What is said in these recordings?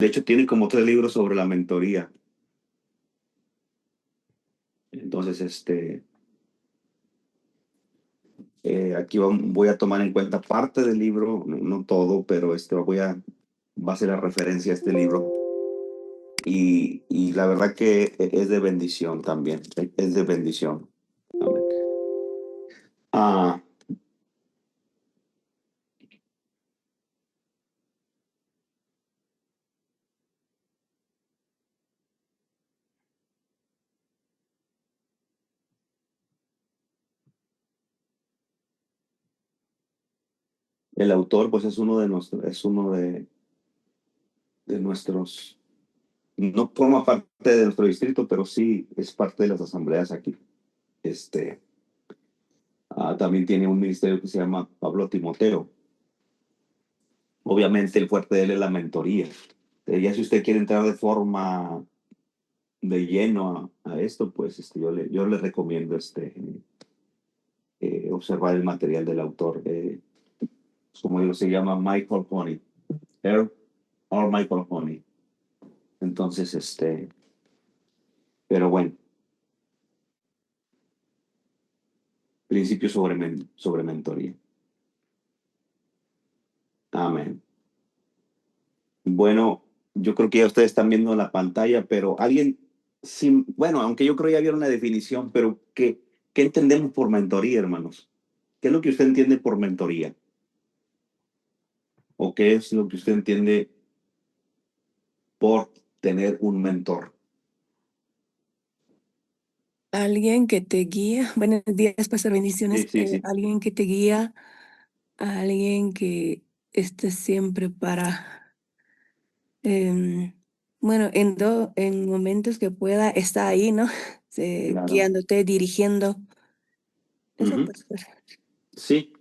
De hecho, tiene como 3 libros sobre la mentoría. Entonces, aquí voy a tomar en cuenta parte del libro, no todo, pero va a ser la referencia a este libro. Y la verdad que es de bendición también, es de bendición. Amén. Ah, el autor, pues es uno de nuestros, no forma parte de nuestro distrito, pero sí es parte de las asambleas aquí. Este, también tiene un ministerio que se llama Pablo Timoteo. Obviamente el fuerte de él es la mentoría. Ya si usted quiere entrar de forma de lleno a esto, pues yo le recomiendo observar el material del autor. Como digo, se llama Michael Honey. Earl or Michael Honey. Entonces, pero bueno, principios sobre mentoría. Amén. Bueno, yo creo que ya ustedes están viendo la pantalla, pero alguien, bueno, aunque yo creo ya vieron la definición, pero ¿qué entendemos por mentoría, hermanos? ¿Qué es lo que usted entiende por mentoría? ¿O qué es lo que usted entiende por tener un mentor? Alguien que te guía, buenos días, pastor, Sí, bendiciones. sí, sí, Alguien que te guía, alguien que esté siempre para, em, bueno, en momentos que pueda, está ahí, ¿no? claro. Guiándote, dirigiendo. Eso, Ujú. pastor. Sí,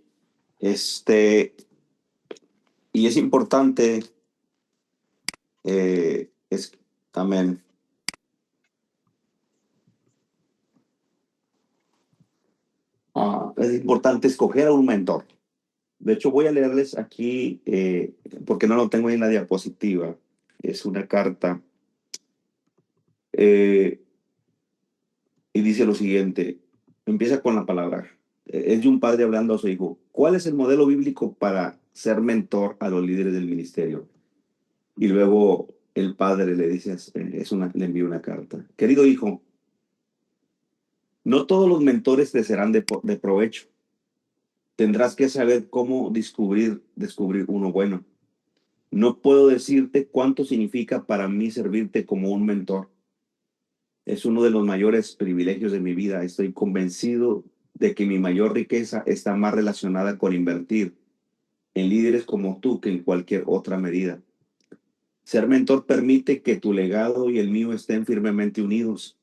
y es importante, es, amén. Es importante escoger a un mentor. De hecho, voy a leerles aquí, porque no lo tengo en la diapositiva. Es una carta eh, y dice lo siguiente. Empieza con la palabra. Es de un padre hablando a su hijo. ¿Cuál es el modelo bíblico para ser mentor a los líderes del ministerio? Y luego el padre le dice, le envía una carta. Querido hijo, no todos los mentores te serán de provecho. Tendrás que saber cómo descubrir uno bueno. No puedo decirte cuánto significa para mí servirte como un mentor. Es uno de los mayores privilegios de mi vida. Estoy convencido de que mi mayor riqueza está más relacionada con invertir en líderes como tú que en cualquier otra medida. Ser mentor permite que tu legado y el mío estén firmemente unidos.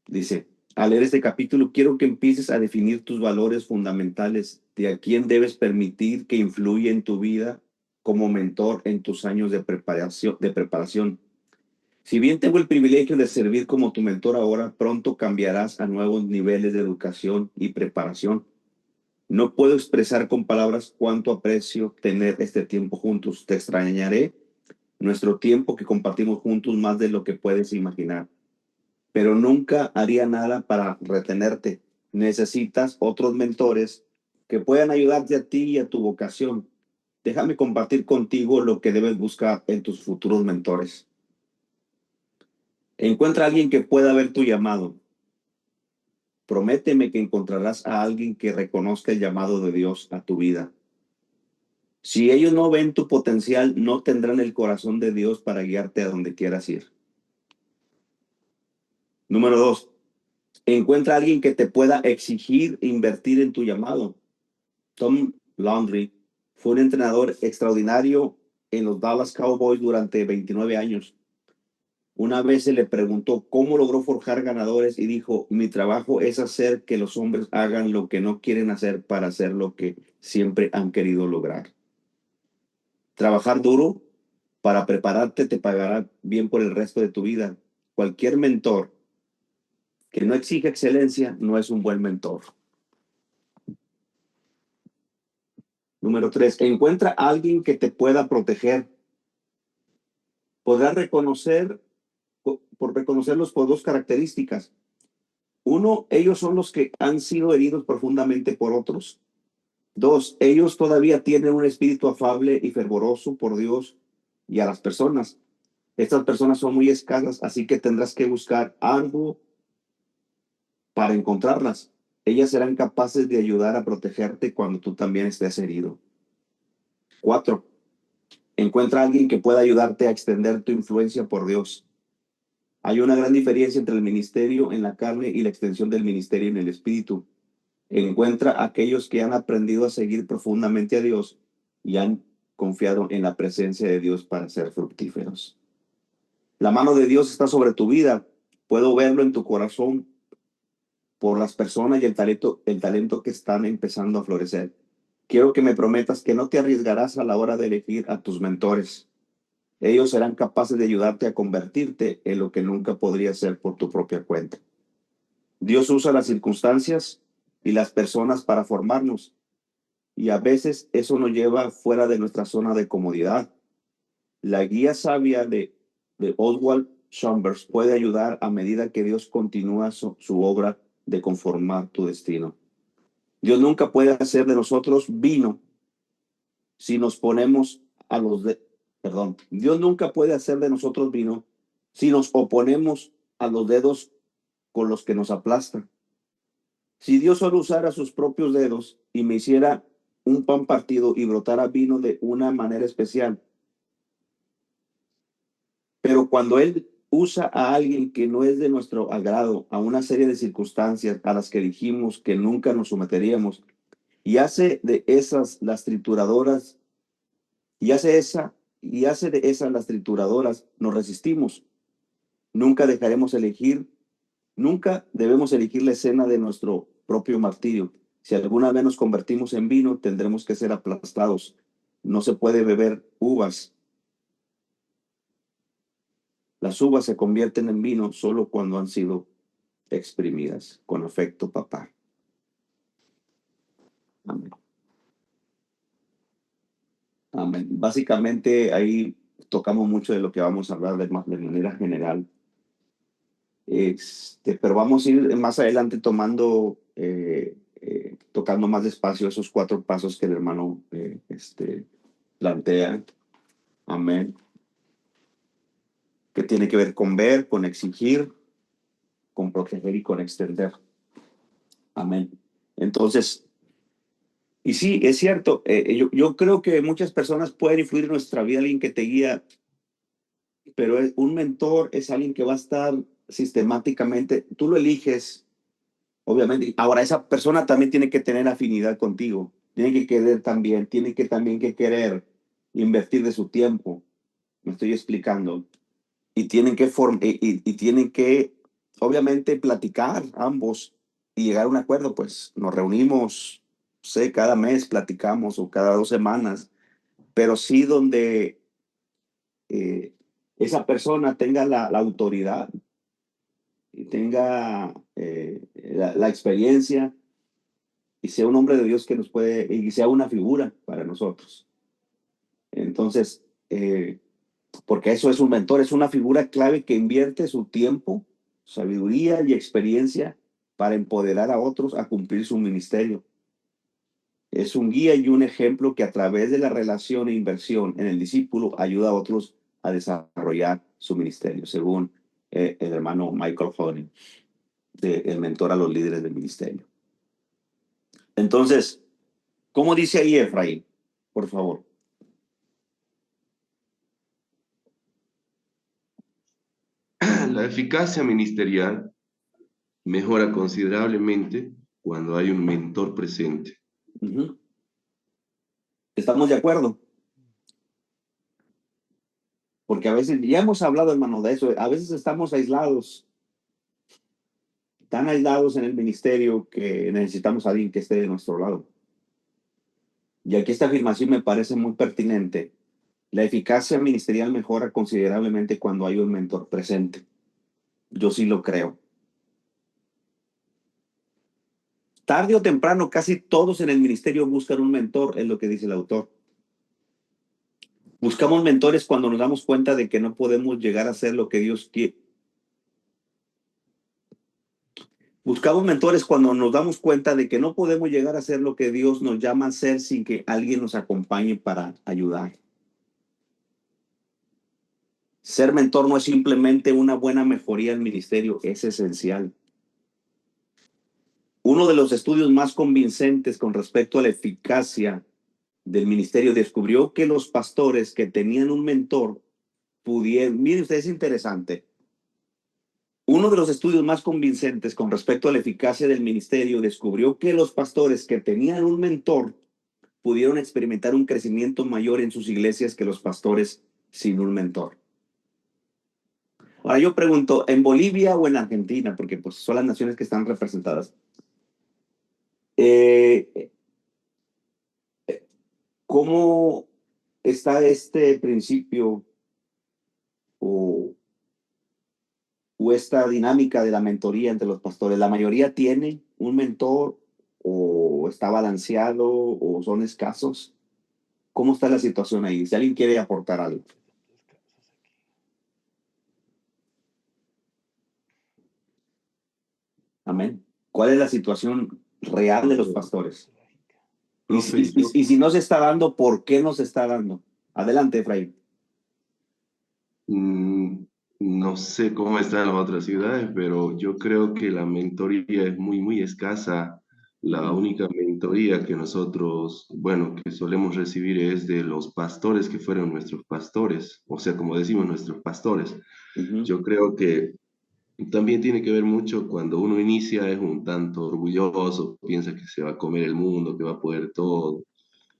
Dice, al leer este capítulo, quiero que empieces a definir tus valores fundamentales, de a quién debes permitir que influya en tu vida como mentor en tus años de preparación. Si bien tengo el privilegio de servir como tu mentor ahora, pronto cambiarás a nuevos niveles de educación y preparación. No puedo expresar con palabras cuánto aprecio tener este tiempo juntos. Te extrañaré nuestro tiempo que compartimos juntos más de lo que puedes imaginar, pero nunca haría nada para retenerte. Necesitas otros mentores que puedan ayudarte a ti y a tu vocación. Déjame compartir contigo lo que debes buscar en tus futuros mentores. Encuentra a alguien que pueda ver tu llamado. Prométeme que encontrarás a alguien que reconozca el llamado de Dios a tu vida. Si ellos no ven tu potencial, no tendrán el corazón de Dios para guiarte a donde quieras ir. Número 2, encuentra a alguien que te pueda exigir e invertir en tu llamado. Tom Landry fue un entrenador extraordinario en los Dallas Cowboys durante 29 años. Una vez se le preguntó cómo logró forjar ganadores y dijo, mi trabajo es hacer que los hombres hagan lo que no quieren hacer para hacer lo que siempre han querido lograr. Trabajar duro para prepararte te pagará bien por el resto de tu vida. Cualquier mentor que no exige excelencia no es un buen mentor. Número 3, encuentra a alguien que te pueda proteger. Podrás reconocerlos por dos características. Uno, ellos son los que han sido heridos profundamente por otros. Dos, ellos todavía tienen un espíritu afable y fervoroso por Dios y a las personas. Estas personas son muy escasas, así que tendrás que buscar algo para encontrarlas. Ellas serán capaces de ayudar a protegerte cuando tú también estés herido. 4, encuentra a alguien que pueda ayudarte a extender tu influencia por Dios. Hay una gran diferencia entre el ministerio en la carne y la extensión del ministerio en el espíritu. Encuentra a aquellos que han aprendido a seguir profundamente a Dios y han confiado en la presencia de Dios para ser fructíferos. La mano de Dios está sobre tu vida. Puedo verlo en tu corazón por las personas y el talento que están empezando a florecer. Quiero que me prometas que no te arriesgarás a la hora de elegir a tus mentores. Ellos serán capaces de ayudarte a convertirte en lo que nunca podrías ser por tu propia cuenta. Dios usa las circunstancias y las personas para formarnos, y a veces eso nos lleva fuera de nuestra zona de comodidad. La guía sabia de Oswald Chambers puede ayudar a medida que Dios continúa su obra de conformar tu destino. Dios nunca puede hacer de nosotros vino si nos ponemos a los de, perdón, Dios nunca puede hacer de nosotros vino si nos oponemos a los dedos con los que nos aplastan. Si Dios solo usara sus propios dedos y me hiciera un pan partido y brotara vino de una manera especial, pero cuando Él usa a alguien que no es de nuestro agrado, a una serie de circunstancias a las que dijimos que nunca nos someteríamos, y hace de esas las trituradoras, y hace de esas las trituradoras, nos resistimos. Nunca dejaremos elegir, nunca debemos elegir la escena de nuestro propio martirio. Si alguna vez nos convertimos en vino, tendremos que ser aplastados. No se puede beber uvas. Las uvas se convierten en vino solo cuando han sido exprimidas. Con afecto, papá. Amén. Amén. Básicamente ahí tocamos mucho de lo que vamos a hablar de manera general. Pero vamos a ir más adelante tocando más despacio esos 4 pasos que el hermano plantea. Amén. Que tiene que ver con ver, con exigir, con proteger y con extender. Amén. Entonces, y sí, es cierto, yo creo que muchas personas pueden influir en nuestra vida, alguien que te guía, pero un mentor es alguien que va a estar sistemáticamente, tú lo eliges, obviamente. Ahora, esa persona también tiene que tener afinidad contigo, tiene que querer también, tiene que también que querer invertir de su tiempo, me estoy explicando, y tienen que, obviamente, platicar ambos y llegar a un acuerdo. Pues nos reunimos, no sé, cada mes platicamos o cada 2 semanas, pero sí donde eh, esa persona tenga la autoridad y tenga la experiencia y sea un hombre de Dios que nos puede, y sea una figura para nosotros. Entonces, porque eso es un mentor, es una figura clave que invierte su tiempo, sabiduría y experiencia para empoderar a otros a cumplir su ministerio. Es un guía y un ejemplo que a través de la relación e inversión en el discípulo ayuda a otros a desarrollar su ministerio, según el hermano Michael Honey, el mentor a los líderes del ministerio. Entonces, ¿cómo dice ahí Efraín? Por favor. La eficacia ministerial mejora considerablemente cuando hay un mentor presente. ¿Estamos de acuerdo? Porque a veces, ya hemos hablado, hermano, de eso, a veces estamos aislados, tan aislados en el ministerio que necesitamos a alguien que esté de nuestro lado. Y aquí esta afirmación me parece muy pertinente. La eficacia ministerial mejora considerablemente cuando hay un mentor presente. Yo sí lo creo. Tarde o temprano, casi todos en el ministerio buscan un mentor, es lo que dice el autor. Buscamos mentores cuando nos damos cuenta de que no podemos llegar a ser lo que Dios quiere. Buscamos mentores cuando nos damos cuenta de que no podemos llegar a ser lo que Dios nos llama a ser sin que alguien nos acompañe para ayudar. Ser mentor no es simplemente una buena mejoría del ministerio, es esencial. Uno de los estudios más convincentes con respecto a la eficacia del ministerio descubrió que los pastores que tenían un mentor pudieron, miren ustedes, es interesante. Uno de los estudios más convincentes con respecto a la eficacia del ministerio descubrió que los pastores que tenían un mentor pudieron experimentar un crecimiento mayor en sus iglesias que los pastores sin un mentor. Ahora yo pregunto, ¿en Bolivia o en Argentina? Porque pues son las naciones que están representadas. ¿Cómo está este principio o esta dinámica de la mentoría entre los pastores? ¿La mayoría tiene un mentor o está balanceado o son escasos? ¿Cómo está la situación ahí? Si alguien quiere aportar algo. Amén. ¿Cuál es la situación real de los pastores? Y si no se está dando, ¿por qué no se está dando? Adelante, Efraín. No sé cómo está en las otras ciudades, pero yo creo que la mentoría es muy, muy escasa. La única mentoría que nosotros, bueno, que solemos recibir es de los pastores que fueron nuestros pastores, o sea, como decimos, nuestros pastores. Yo creo que también tiene que ver mucho cuando uno inicia, es un tanto orgulloso, piensa que se va a comer el mundo, que va a poder todo.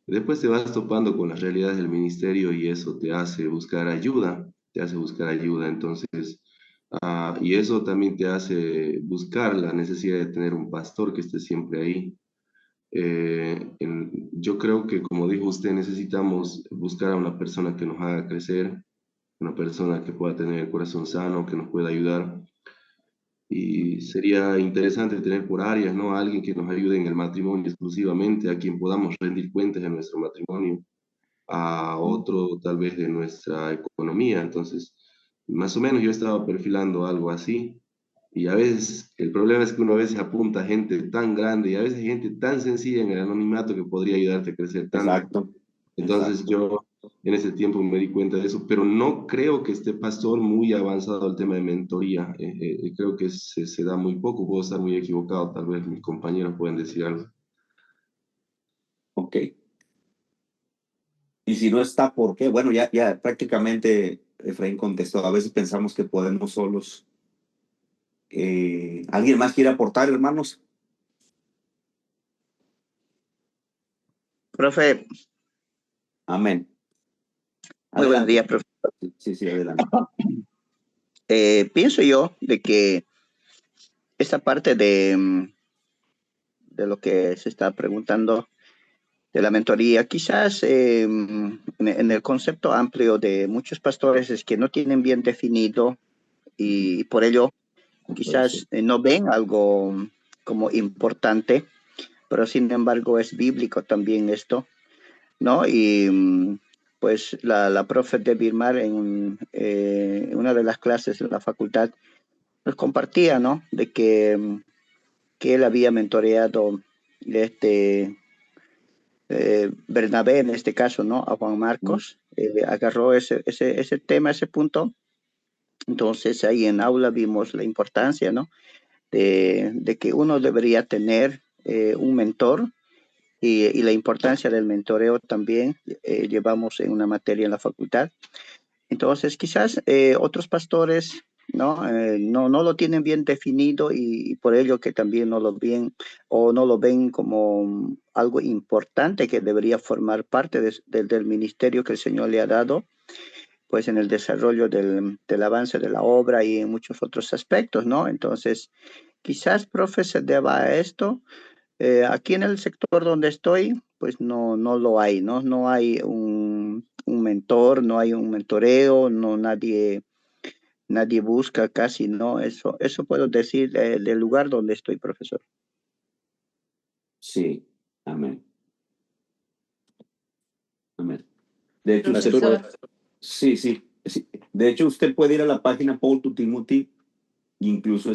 Después te vas topando con las realidades del ministerio y eso te hace buscar ayuda, te hace buscar ayuda. Entonces, y eso también te hace buscar la necesidad de tener un pastor que esté siempre ahí. Yo creo que, como dijo usted, necesitamos buscar a una persona que nos haga crecer, una persona que pueda tener el corazón sano, que nos pueda ayudar. Y sería interesante tener por áreas, ¿no? A alguien que nos ayude en el matrimonio exclusivamente, a quien podamos rendir cuentas en nuestro matrimonio, a otro tal vez de nuestra economía. Entonces, más o menos yo estaba perfilando algo así. Y a veces, el problema es que uno a veces apunta a gente tan grande y a veces gente tan sencilla en el anonimato que podría ayudarte a crecer tanto. Exacto. Entonces yo en ese tiempo me di cuenta de eso, pero no creo que esté pastor muy avanzado el tema de mentoría. Creo que se da muy poco, puedo estar muy equivocado, tal vez mis compañeros pueden decir algo. Ok. Y si no está, ¿por qué? Bueno, ya prácticamente Efraín contestó. A veces pensamos que podemos solos. ¿Alguien más quiere aportar, hermanos? Profe. Amén. Muy buenos días, profe. Sí, adelante. Pienso yo de que esta parte de lo que se está preguntando de la mentoría, quizás en el concepto amplio de muchos pastores es que no tienen bien definido y por ello quizás no ven algo como importante, pero sin embargo es bíblico también esto, ¿no? Y pues la profe de Birmar en una de las clases de la facultad nos compartía, ¿no? De que él había mentoreado Bernabé en este caso, ¿no? A Juan Marcos, agarró ese tema, ese punto. Entonces ahí en aula vimos la importancia, ¿no? De que uno debería tener un mentor y la importancia del mentoreo también llevamos en una materia en la facultad. Entonces, quizás otros pastores no lo tienen bien definido y por ello que también no lo ven o no lo ven como algo importante que debería formar parte del ministerio que el Señor le ha dado, pues en el desarrollo del avance de la obra y en muchos otros aspectos, ¿no? Entonces, quizás, profe, se deba a esto. Aquí en el sector donde estoy, pues no lo hay, ¿no? No hay un mentor, no hay un mentoreo, no nadie busca casi, ¿no? Eso puedo decir del lugar donde estoy, profesor. Sí, amén. Amén. De hecho, usted Pastor. puede, sí, sí, sí. De hecho, usted puede ir a la página Paul to Timothy. Incluso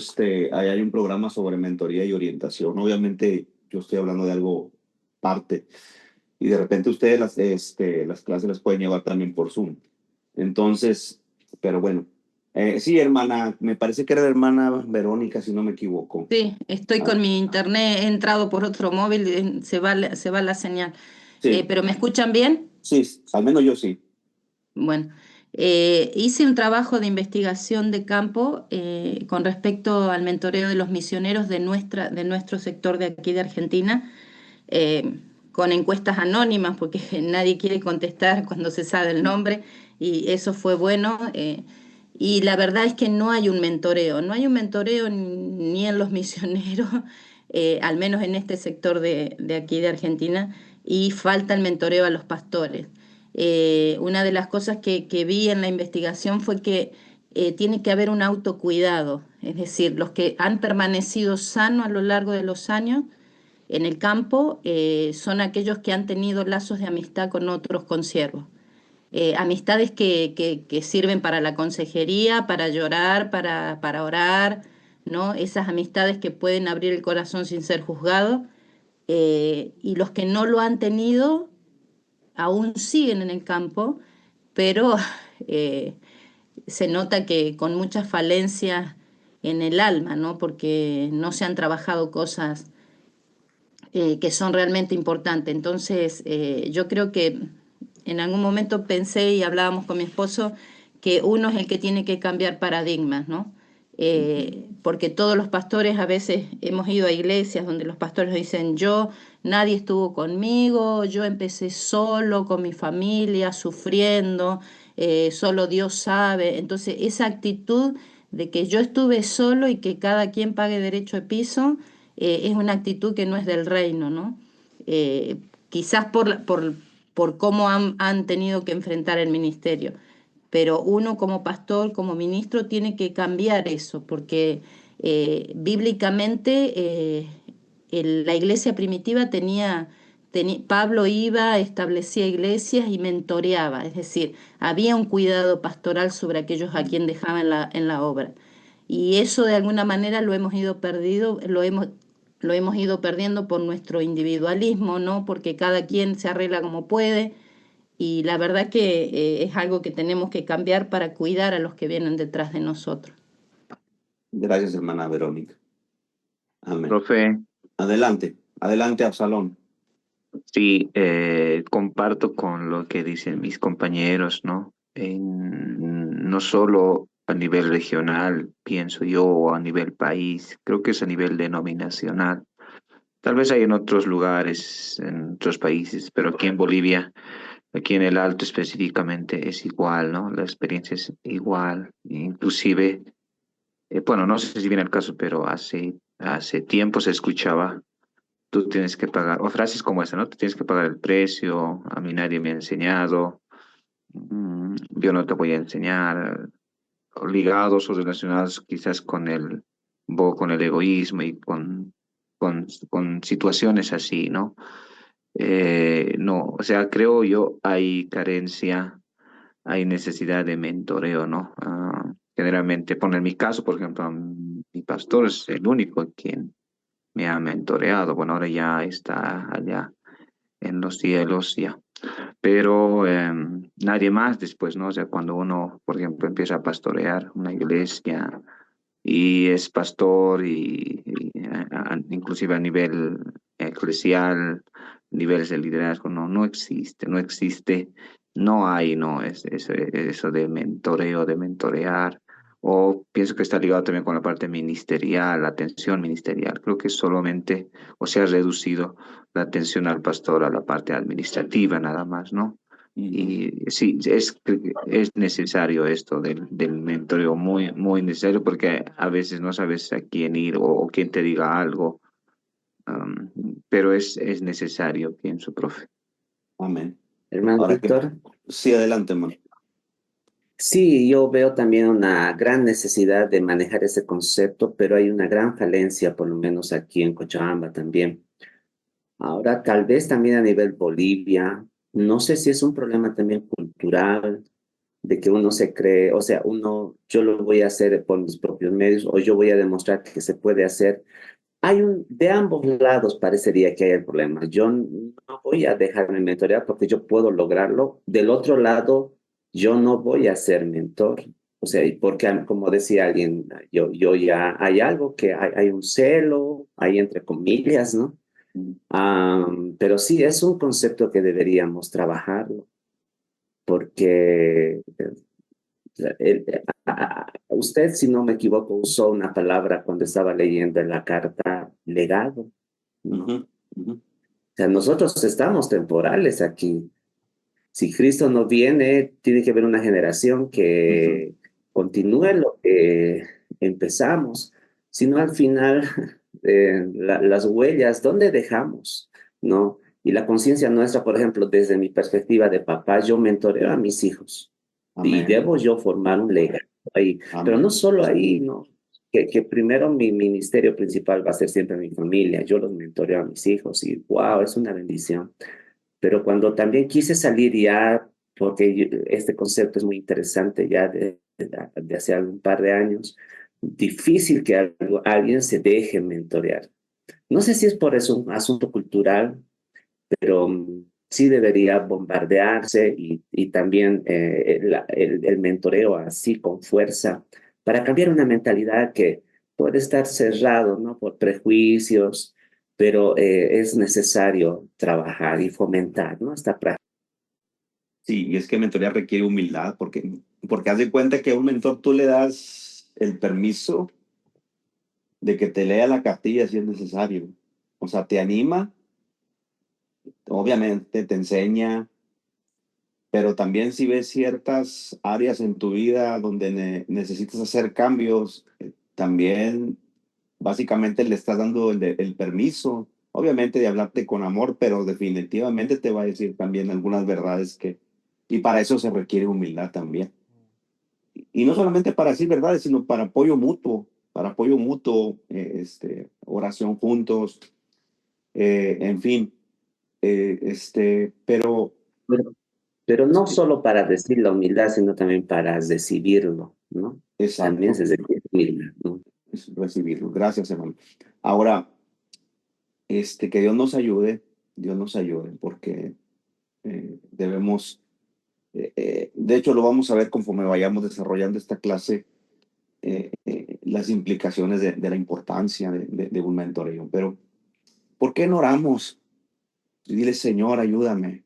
ahí hay un programa sobre mentoría y orientación. Obviamente, yo estoy hablando de algo parte. Y de repente ustedes las clases las pueden llevar también por Zoom. Entonces, pero bueno. Sí, hermana, me parece que era la hermana Verónica, si no me equivoco. Sí, estoy Ah, con mi internet, he entrado por otro móvil, se va, se va la señal. sí, ¿Pero me escuchan bien? sí, al menos yo sí. Bueno, hice un trabajo de investigación de campo con respecto al mentoreo de los misioneros de nuestro sector de aquí de Argentina, con encuestas anónimas, porque nadie quiere contestar cuando se sabe el nombre, y eso fue bueno. Y la verdad es que no hay un mentoreo, no hay un mentoreo ni en los misioneros, al menos en este sector de aquí de Argentina, y falta el mentoreo a los pastores. Una de las cosas que vi en la investigación fue que tiene que haber un autocuidado, es decir, los que han permanecido sanos a lo largo de los años en el campo son aquellos que han tenido lazos de amistad con otros consiervos. Amistades que sirven para la consejería, para llorar, para orar, ¿no? Esas amistades que pueden abrir el corazón sin ser juzgados. Y los que no lo han tenido aún siguen en el campo, pero eh, se nota que con muchas falencias en el alma, ¿no? Porque no se han trabajado cosas que son realmente importantes. Entonces, yo creo que en algún momento pensé y hablábamos con mi esposo que uno es el que tiene que cambiar paradigmas, ¿no? Porque todos los pastores a veces hemos ido a iglesias donde los pastores dicen nadie estuvo conmigo, yo empecé solo con mi familia, sufriendo, solo Dios sabe. Entonces, esa actitud de que yo estuve solo y que cada quien pague derecho de piso, es una actitud que no es del reino, ¿no? Eh, Quizás por cómo han tenido que enfrentar el ministerio, pero uno como pastor, como ministro, tiene que cambiar eso, porque bíblicamente la iglesia primitiva Pablo iba, establecía iglesias y mentoreaba, es decir, había un cuidado pastoral sobre aquellos a quien dejaba en la obra. Y eso de alguna manera lo hemos ido perdiendo por nuestro individualismo, ¿no? Porque cada quien se arregla como puede y la verdad que es algo que tenemos que cambiar para cuidar a los que vienen detrás de nosotros. Gracias, hermana Verónica. Amén. Profe, Adelante, adelante, Absalón. sí, comparto con lo que dicen mis compañeros, ¿no? No solo a nivel regional, pienso yo, o a nivel país, creo que es a nivel denominacional. Tal vez hay en otros lugares, en otros países, pero aquí en Bolivia, aquí en el Alto específicamente, es igual, ¿no? La experiencia es igual. Inclusive, bueno, no sé si viene el caso, pero hace tiempo se escuchaba tú tienes que pagar, o frases como esa, ¿no? Tú tienes que pagar el precio, a mí nadie me ha enseñado, yo no te voy a enseñar, o ligados o relacionados quizás con un poco con el egoísmo y con situaciones así, ¿no? No, o sea, creo yo hay carencia, hay necesidad de mentoreo, ¿no? Generalmente, en mi caso, por ejemplo, mi pastor es el único quien me ha mentoreado. Bueno, ahora ya está allá en los cielos ya. Pero nadie más después, ¿no? O sea, cuando uno, por ejemplo, empieza a pastorear una iglesia y es pastor inclusive a nivel eclesial, niveles de liderazgo, no existe, no existe, no hay, no, eso de mentoreo, de mentorear. O pienso que está ligado también con la parte ministerial, la atención ministerial. Creo que solamente, o se ha reducido la atención al pastor a la parte administrativa nada más, ¿no? Y sí, es necesario esto del mentoreo, muy, muy necesario, porque a veces no sabes a quién ir o quién te diga algo, pero es necesario, pienso, profe. Amén. Hermano Ahora que Víctor, sí, adelante, hermano. sí, yo veo también una gran necesidad de manejar ese concepto, pero hay una gran falencia, por lo menos aquí en Cochabamba también. Ahora, tal vez también a nivel Bolivia, no sé si es un problema también cultural, de que uno se cree, o sea, yo lo voy a hacer por mis propios medios o yo voy a demostrar que se puede hacer. De ambos lados parecería que hay el problema. Yo no voy a dejarme mentorear porque yo puedo lograrlo. Del otro lado, yo no voy a ser mentor. O sea, y porque como decía alguien, yo ya hay algo que hay un celo, hay entre comillas, ¿no? Pero sí, es un concepto que deberíamos trabajarlo porque usted, si no me equivoco, usó una palabra cuando estaba leyendo en la carta legado, ¿no? Ujú, ujú. O sea, nosotros estamos temporales aquí. Si Cristo no viene, tiene que haber una generación que continúe lo que empezamos. Si no, al final, las huellas, ¿dónde dejamos? ¿No? Y la conciencia nuestra, por ejemplo, desde mi perspectiva de papá, yo mentoreo a mis hijos y Amén. debo yo formar un legado ahí. Pero Amén. no solo ahí, ¿no? Que primero mi ministerio principal va a ser siempre mi familia. Yo los mentoreo a mis hijos y wow, es una bendición. Pero cuando también quise salir ya, porque este concepto es muy interesante ya de hace algún par de años, difícil que alguien se deje mentorear. No sé si es por eso un asunto cultural, pero sí debería bombardearse y también el mentoreo así con fuerza para cambiar una mentalidad que puede estar cerrado, ¿no? Por prejuicios, pero es necesario trabajar y fomentar, ¿no? Esta práctica. Sí, y es que mentoría requiere humildad, porque haz de cuenta que a un mentor tú le das el permiso de que te lea la cartilla si es necesario. O sea, te anima, obviamente te enseña, pero también si ves ciertas áreas en tu vida donde necesitas hacer cambios, también básicamente le estás dando el permiso, obviamente de hablarte con amor, pero definitivamente te va a decir también algunas verdades y para eso se requiere humildad también. Y no solamente para decir verdades, sino para apoyo mutuo, oración juntos, en fin, pero Pero, pero no sí, solo para decir la humildad, sino también para recibirlo, ¿no? También exacto, se requiere humildad, ¿no? es recibirlo. Gracias, hermano. Ahora, que Dios nos ayude, porque debemos, de hecho lo vamos a ver conforme vayamos desarrollando esta clase, las implicaciones de la importancia de un mentoreo. Pero, ¿por qué no oramos? Y dile, Señor, ayúdame.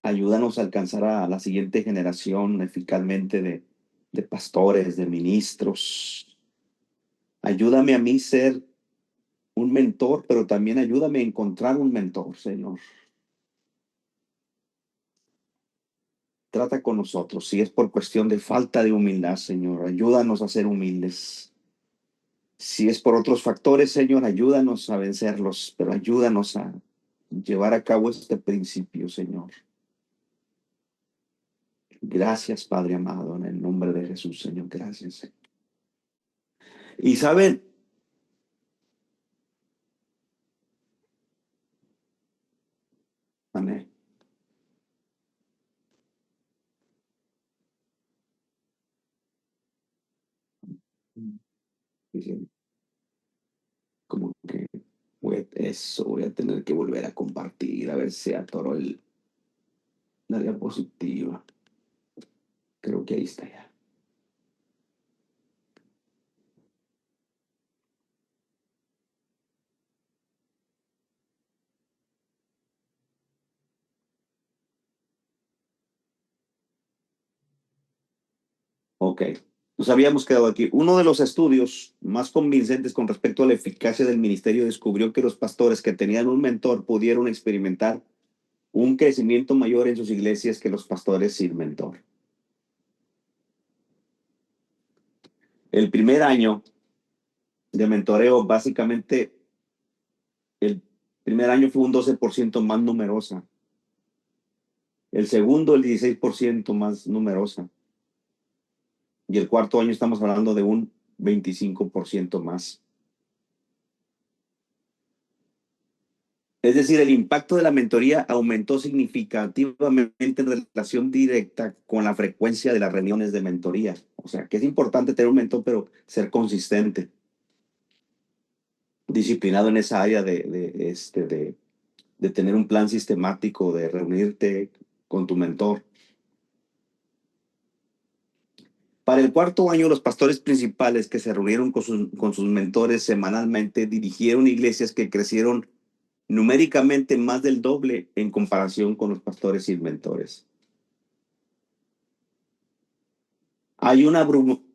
Ayúdanos a alcanzar a la siguiente generación eficazmente de pastores, de ministros. Ayúdame a mí ser un mentor, pero también ayúdame a encontrar un mentor, Señor. Trata con nosotros. Si es por cuestión de falta de humildad, Señor, ayúdanos a ser humildes. Si es por otros factores, Señor, ayúdanos a vencerlos, pero ayúdanos a llevar a cabo este principio, Señor. Gracias, Padre amado, en el nombre de Jesús, Señor. Gracias, Señor. Y saben, amén. Dicen, como que voy a tener que volver a compartir, a ver si atoró la diapositiva. Creo que ahí está ya. Ok, nos habíamos quedado aquí. Uno de los estudios más convincentes con respecto a la eficacia del ministerio descubrió que los pastores que tenían un mentor pudieron experimentar un crecimiento mayor en sus iglesias que los pastores sin mentor. El primer año de mentoreo, básicamente, el primer año fue un 12% más numerosa. El segundo, el 16% más numerosa. Y el cuarto año estamos hablando de un 25% más. Es decir, el impacto de la mentoría aumentó significativamente en relación directa con la frecuencia de las reuniones de mentoría. O sea, que es importante tener un mentor, pero ser consistente, disciplinado en esa área de tener un plan sistemático, de reunirte con tu mentor. Para el cuarto año, los pastores principales que se reunieron con sus mentores semanalmente dirigieron iglesias que crecieron numéricamente más del doble en comparación con los pastores sin mentores.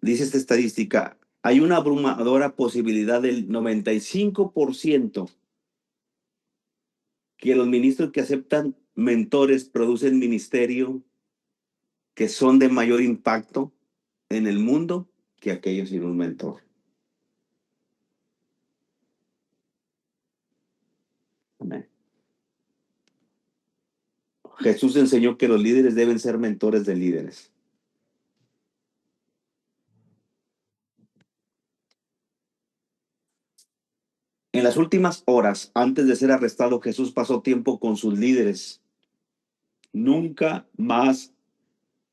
Dice esta estadística, hay una abrumadora posibilidad del 95% que los ministros que aceptan mentores producen ministerio que son de mayor impacto en el mundo que aquellos sin un mentor. Amén. Jesús enseñó que los líderes deben ser mentores de líderes. En las últimas horas, antes de ser arrestado, Jesús pasó tiempo con sus líderes. Nunca más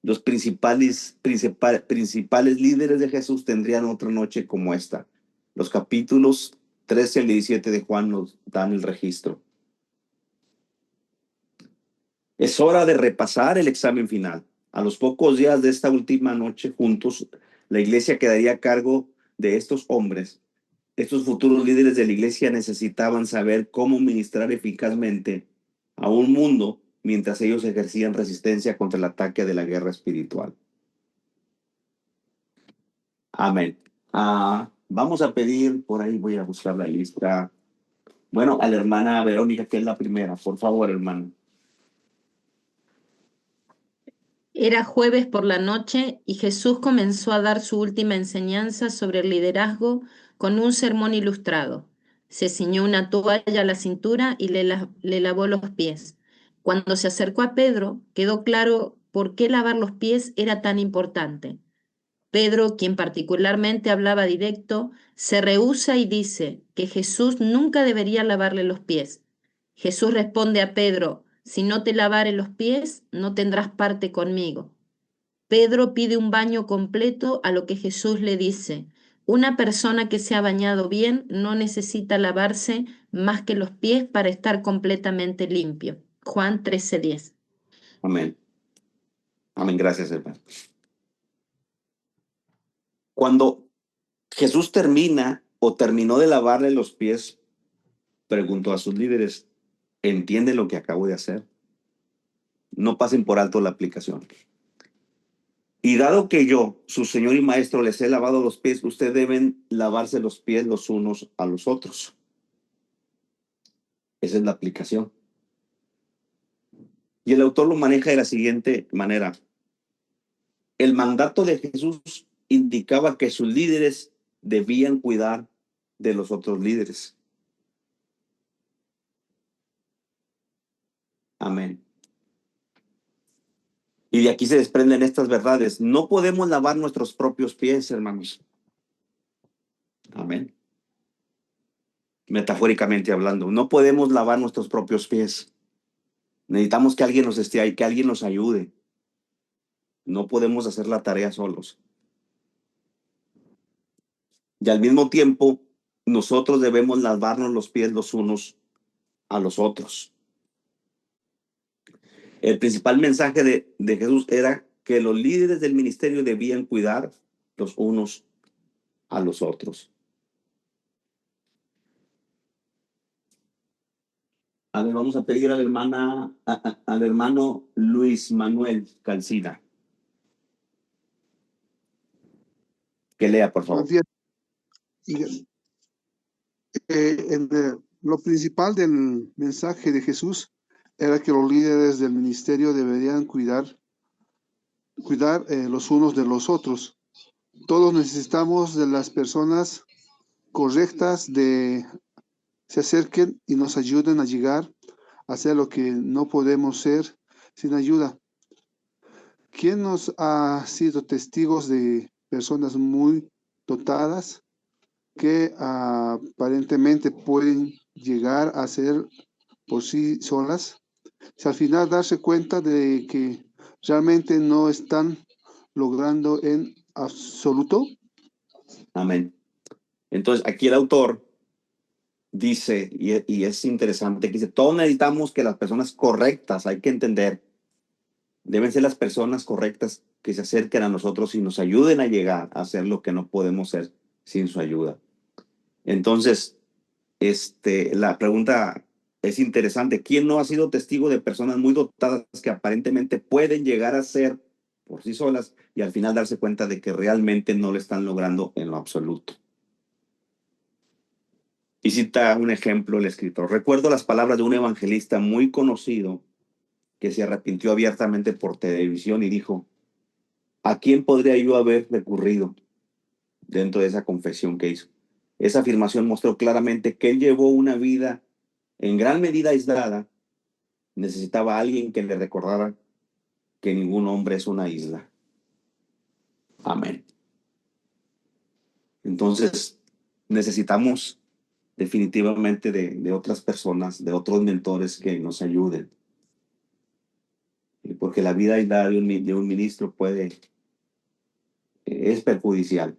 los principales líderes de Jesús tendrían otra noche como esta. Los capítulos 13 al 17 de Juan nos dan el registro. Es hora de repasar el examen final. A los pocos días de esta última noche juntos, la iglesia quedaría a cargo de estos hombres. Estos futuros líderes de la iglesia necesitaban saber cómo ministrar eficazmente a un mundo mientras ellos ejercían resistencia contra el ataque de la guerra espiritual. Amén. Vamos a pedir, por ahí voy a buscar la lista. Bueno, a la hermana Verónica, que es la primera. Por favor, hermana. Era jueves por la noche y Jesús comenzó a dar su última enseñanza sobre el liderazgo con un sermón ilustrado. Se ciñó una toalla a la cintura y le lavó los pies. Cuando se acercó a Pedro, quedó claro por qué lavar los pies era tan importante. Pedro, quien particularmente hablaba directo, se rehúsa y dice que Jesús nunca debería lavarle los pies. Jesús responde a Pedro, si no te lavare los pies, no tendrás parte conmigo. Pedro pide un baño completo, a lo que Jesús le dice, una persona que se ha bañado bien no necesita lavarse más que los pies para estar completamente limpio. Juan 13:10. Amén. Amén. Gracias, hermano. Cuando Jesús terminó de lavarle los pies, preguntó a sus líderes, ¿entienden lo que acabo de hacer? No pasen por alto la aplicación. Y dado que yo, su Señor y Maestro, les he lavado los pies, ustedes deben lavarse los pies los unos a los otros. Esa es la aplicación. Y el autor lo maneja de la siguiente manera. El mandato de Jesús indicaba que sus líderes debían cuidar de los otros líderes. Amén. Y de aquí se desprenden estas verdades. No podemos lavar nuestros propios pies, hermanos. Amén. Metafóricamente hablando, no podemos lavar nuestros propios pies. Necesitamos que alguien nos esté ahí, que alguien nos ayude. No podemos hacer la tarea solos. Y al mismo tiempo, nosotros debemos lavarnos los pies los unos a los otros. El principal mensaje de Jesús era que los líderes del ministerio debían cuidar los unos a los otros. A ver, vamos a pedir a la hermana, al hermano Luis Manuel Calcida. Que lea, por favor. Lo principal del mensaje de Jesús era que los líderes del ministerio deberían cuidar los unos de los otros. Todos necesitamos de las personas correctas se acerquen y nos ayuden a llegar a hacer lo que no podemos ser sin ayuda. ¿Quién nos ha sido testigos de personas muy dotadas que aparentemente pueden llegar a ser por sí solas, si al final darse cuenta de que realmente no están logrando en absoluto. Amén. Entonces, aquí el autor dice, y es interesante, que dice, todos necesitamos que las personas correctas, hay que entender, deben ser las personas correctas que se acerquen a nosotros y nos ayuden a llegar a hacer lo que no podemos hacer sin su ayuda. Entonces, la pregunta es interesante. ¿Quién no ha sido testigo de personas muy dotadas que aparentemente pueden llegar a ser por sí solas y al final darse cuenta de que realmente no lo están logrando en lo absoluto? Y cita un ejemplo el escritor. Recuerdo las palabras de un evangelista muy conocido que se arrepintió abiertamente por televisión y dijo, ¿a quién podría yo haber recurrido dentro de esa confesión que hizo? Esa afirmación mostró claramente que él llevó una vida en gran medida aislada. Necesitaba a alguien que le recordara que ningún hombre es una isla. Amén. Entonces, necesitamos definitivamente de otras personas, de otros mentores que nos ayuden. Porque la vida aislada de un ministro es perjudicial.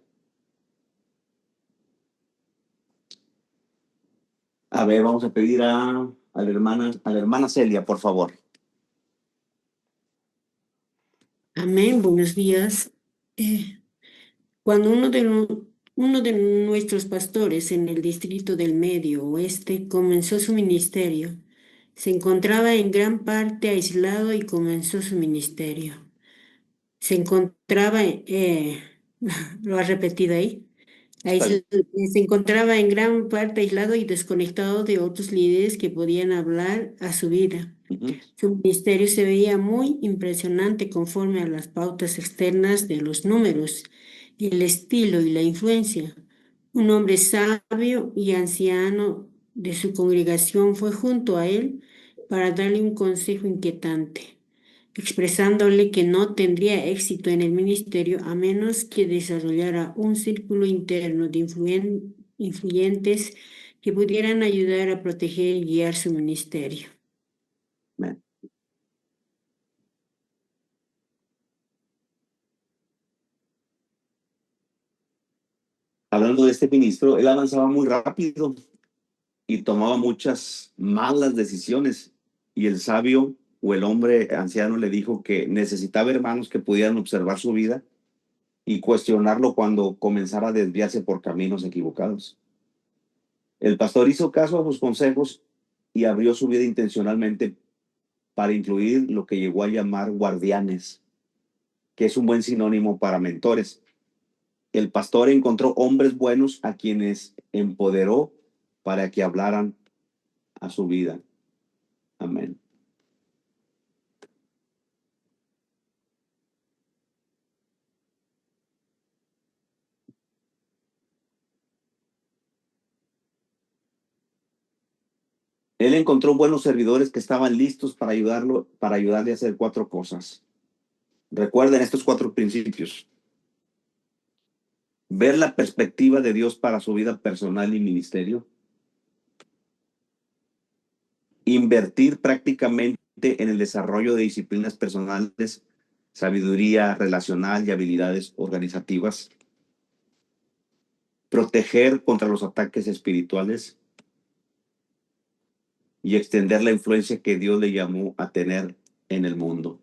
A ver, vamos a pedir a la hermana Celia, por favor. Amén, buenos días. Cuando uno de nuestros pastores en el distrito del Medio Oeste comenzó su ministerio, se encontraba en gran parte aislado y comenzó su ministerio. Se encontraba, lo ha repetido ahí, se encontraba en gran parte aislado y desconectado de otros líderes que podían hablar a su vida. Su ministerio se veía muy impresionante conforme a las pautas externas de los números, el estilo y la influencia. Un hombre sabio y anciano de su congregación fue junto a él para darle un consejo inquietante, expresándole que no tendría éxito en el ministerio a menos que desarrollara un círculo interno de influyentes que pudieran ayudar a proteger y guiar su ministerio. Amén. Hablando de este ministro, él avanzaba muy rápido y tomaba muchas malas decisiones. Y el sabio o el hombre anciano le dijo que necesitaba hermanos que pudieran observar su vida y cuestionarlo cuando comenzara a desviarse por caminos equivocados. El pastor hizo caso a sus consejos y abrió su vida intencionalmente para incluir lo que llegó a llamar guardianes, que es un buen sinónimo para mentores. El pastor encontró hombres buenos a quienes empoderó para que hablaran a su vida. Amén. Él encontró buenos servidores que estaban listos para ayudarle a hacer 4 cosas. Recuerden estos 4 principios. Ver la perspectiva de Dios para su vida personal y ministerio. Invertir prácticamente en el desarrollo de disciplinas personales, sabiduría relacional y habilidades organizativas. Proteger contra los ataques espirituales y extender la influencia que Dios le llamó a tener en el mundo.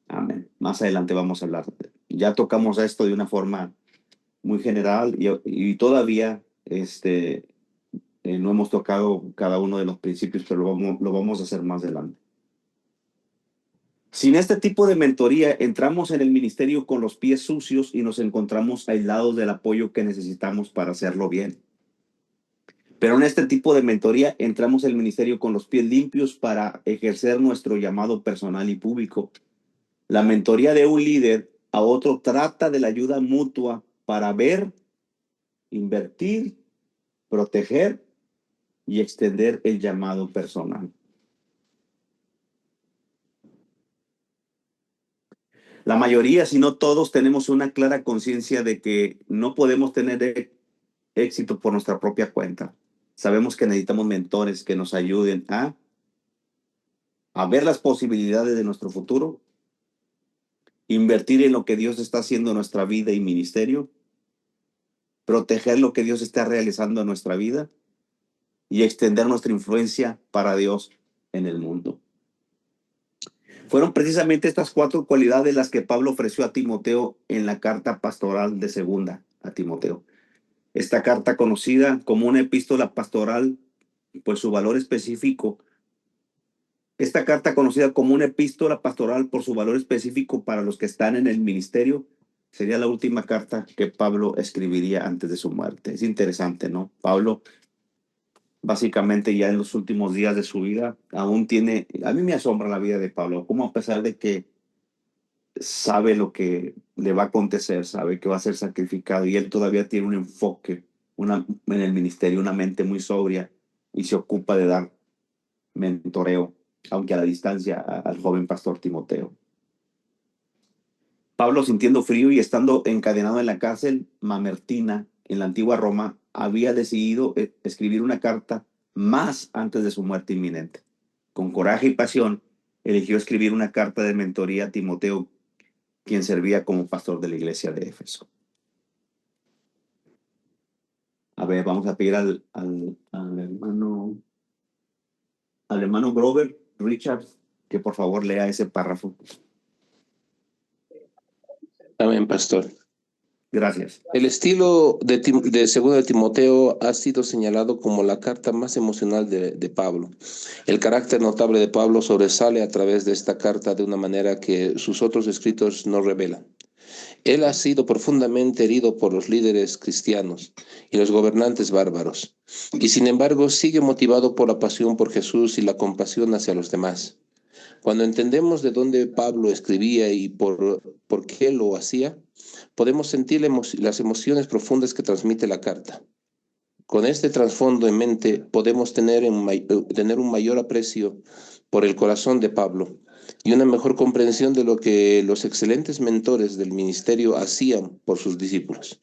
Amén. Más adelante vamos a hablar. Ya tocamos esto de una forma muy general y todavía no hemos tocado cada uno de los principios, pero lo vamos a hacer más adelante. Sin este tipo de mentoría, entramos en el ministerio con los pies sucios y nos encontramos aislados del apoyo que necesitamos para hacerlo bien. Pero en este tipo de mentoría entramos en el ministerio con los pies limpios para ejercer nuestro llamado personal y público. La mentoría de un líder a otro trata de la ayuda mutua para ver, invertir, proteger y extender el llamado personal. La mayoría, si no todos, tenemos una clara conciencia de que no podemos tener éxito por nuestra propia cuenta. sabemos que necesitamos mentores que nos ayuden a ver las posibilidades de nuestro futuro, invertir en lo que Dios está haciendo en nuestra vida y ministerio, proteger lo que Dios está realizando en nuestra vida y extender nuestra influencia para Dios en el mundo. Fueron precisamente estas 4 cualidades las que Pablo ofreció a Timoteo en la carta pastoral de segunda a Timoteo. Esta carta, conocida como una epístola pastoral, pues su valor específico. Esta carta, conocida como una epístola pastoral por su valor específico para los que están en el ministerio, sería la última carta que Pablo escribiría antes de su muerte. Es interesante, ¿no? Pablo, básicamente ya en los últimos días de su vida, aún tiene, a mí me asombra la vida de Pablo, como a pesar de que sabe lo que le va a acontecer, sabe que va a ser sacrificado y él todavía tiene un enfoque en el ministerio, una mente muy sobria y se ocupa de dar mentoreo, aunque a la distancia, al joven pastor Timoteo. Pablo, sintiendo frío y estando encadenado en la cárcel mamertina en la antigua Roma, había decidido escribir una carta más antes de su muerte inminente. Con coraje y pasión, eligió escribir una carta de mentoría a Timoteo, quien servía como pastor de la iglesia de Éfeso. A ver, vamos a pedir al hermano Grover Richard que por favor lea ese párrafo. Amén, pastor. Gracias. El estilo de Segundo de Timoteo ha sido señalado como la carta más emocional de Pablo. El carácter notable de Pablo sobresale a través de esta carta de una manera que sus otros escritos no revelan. Él ha sido profundamente herido por los líderes cristianos y los gobernantes bárbaros, y sin embargo sigue motivado por la pasión por Jesús y la compasión hacia los demás. Cuando entendemos de dónde Pablo escribía y por qué lo hacía, podemos sentir las emociones profundas que transmite la carta. Con este trasfondo en mente, podemos tener un mayor aprecio por el corazón de Pablo y una mejor comprensión de lo que los excelentes mentores del ministerio hacían por sus discípulos.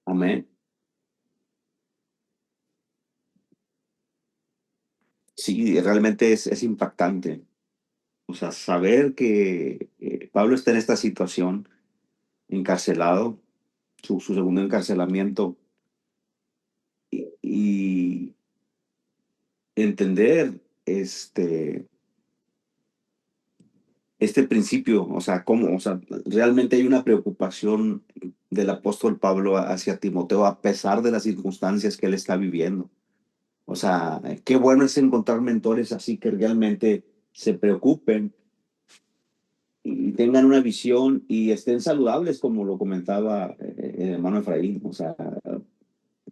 Amén. Sí, realmente es impactante. O sea, saber que Pablo está en esta situación, encarcelado, su segundo encarcelamiento, y entender este principio, o sea, realmente hay una preocupación del apóstol Pablo hacia Timoteo a pesar de las circunstancias que él está viviendo. O sea, qué bueno es encontrar mentores así que realmente se preocupen y tengan una visión y estén saludables, como lo comentaba el hermano Efraín. O sea,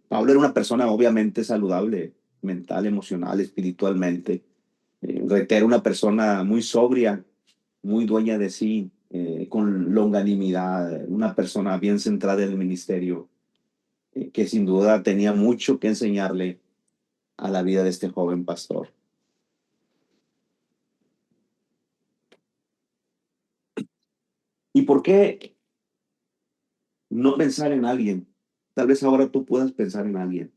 Pablo era una persona obviamente saludable, mental, emocional, espiritualmente. Reitero, una persona muy sobria, muy dueña de sí, con longanimidad, una persona bien centrada en el ministerio, que sin duda tenía mucho que enseñarle a la vida de este joven pastor. ¿Y por qué no pensar en alguien? Tal vez ahora tú puedas pensar en alguien.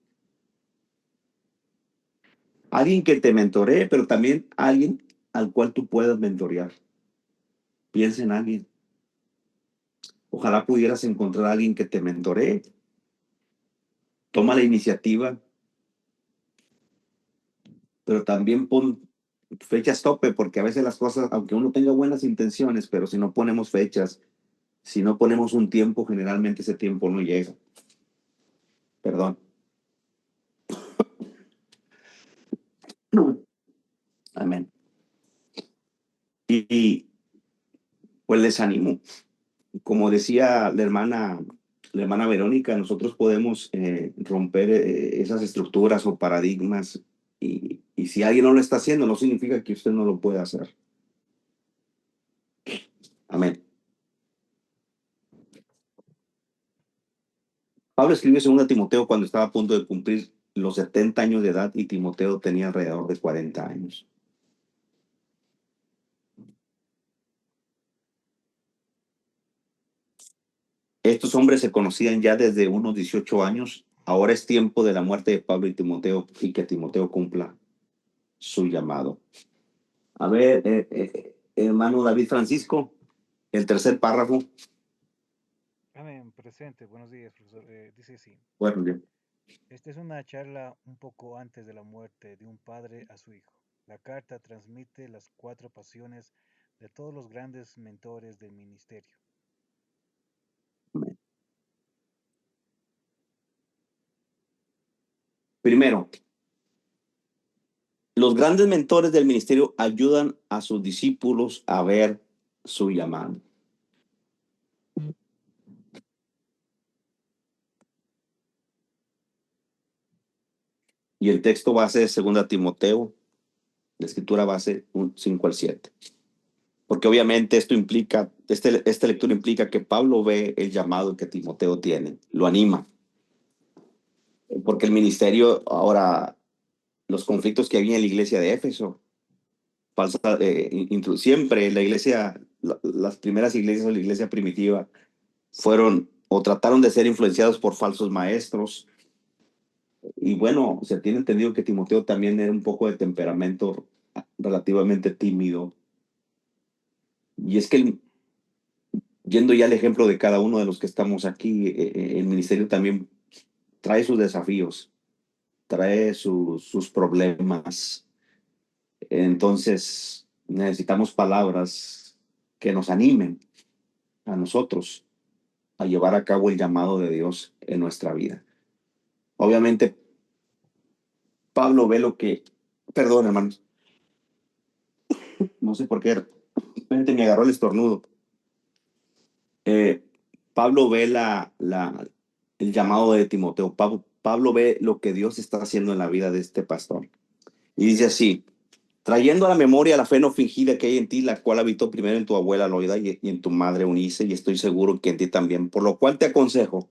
Alguien que te mentoree, pero también alguien al cual tú puedas mentorear. Piensa en alguien. Ojalá pudieras encontrar a alguien que te mentoree. Toma la iniciativa, pero también pon fechas tope, porque a veces las cosas, aunque uno tenga buenas intenciones, pero si no ponemos fechas, si no ponemos un tiempo, generalmente ese tiempo no llega. Perdón. Amén. Y pues les animo. Como decía la hermana Verónica, nosotros podemos romper esas estructuras o paradigmas y si alguien no lo está haciendo, no significa que usted no lo pueda hacer. Amén. Pablo escribió 2 Timoteo cuando estaba a punto de cumplir los 70 años de edad y Timoteo tenía alrededor de 40 años. Estos hombres se conocían ya desde unos 18 años Ahora es tiempo de la muerte de Pablo y Timoteo y que Timoteo cumpla su llamado. A ver, hermano David Francisco, el tercer párrafo. Amén, presente. Buenos días, profesor. Dice así. Bueno, bien. Esta es una charla un poco antes de la muerte de un padre a su hijo. La carta transmite las 4 pasiones de todos los grandes mentores del ministerio. Primero, los grandes mentores del ministerio ayudan a sus discípulos a ver su llamado. Y el texto base es 2 Timoteo, la escritura base 5 al 7. Porque obviamente esto implica, esta lectura implica que Pablo ve el llamado que Timoteo tiene, lo anima. Porque el ministerio, ahora, los conflictos que había en la iglesia de Éfeso, siempre la iglesia, las primeras iglesias o la iglesia primitiva fueron o trataron de ser influenciados por falsos maestros. Y bueno, se tiene entendido que Timoteo también era un poco de temperamento relativamente tímido. Y es que, yendo ya al ejemplo de cada uno de los que estamos aquí, el ministerio también trae sus desafíos, trae sus problemas. Entonces, necesitamos palabras que nos animen a nosotros a llevar a cabo el llamado de Dios en nuestra vida. Obviamente, Pablo ve lo que... Perdón, hermanos. No sé por qué. Realmente me agarró el estornudo. Pablo ve el llamado de Timoteo. Pablo ve lo que Dios está haciendo en la vida de este pastor. Y dice así: trayendo a la memoria la fe no fingida que hay en ti, la cual habitó primero en tu abuela Loida y en tu madre Eunice, y estoy seguro que en ti también. Por lo cual te aconsejo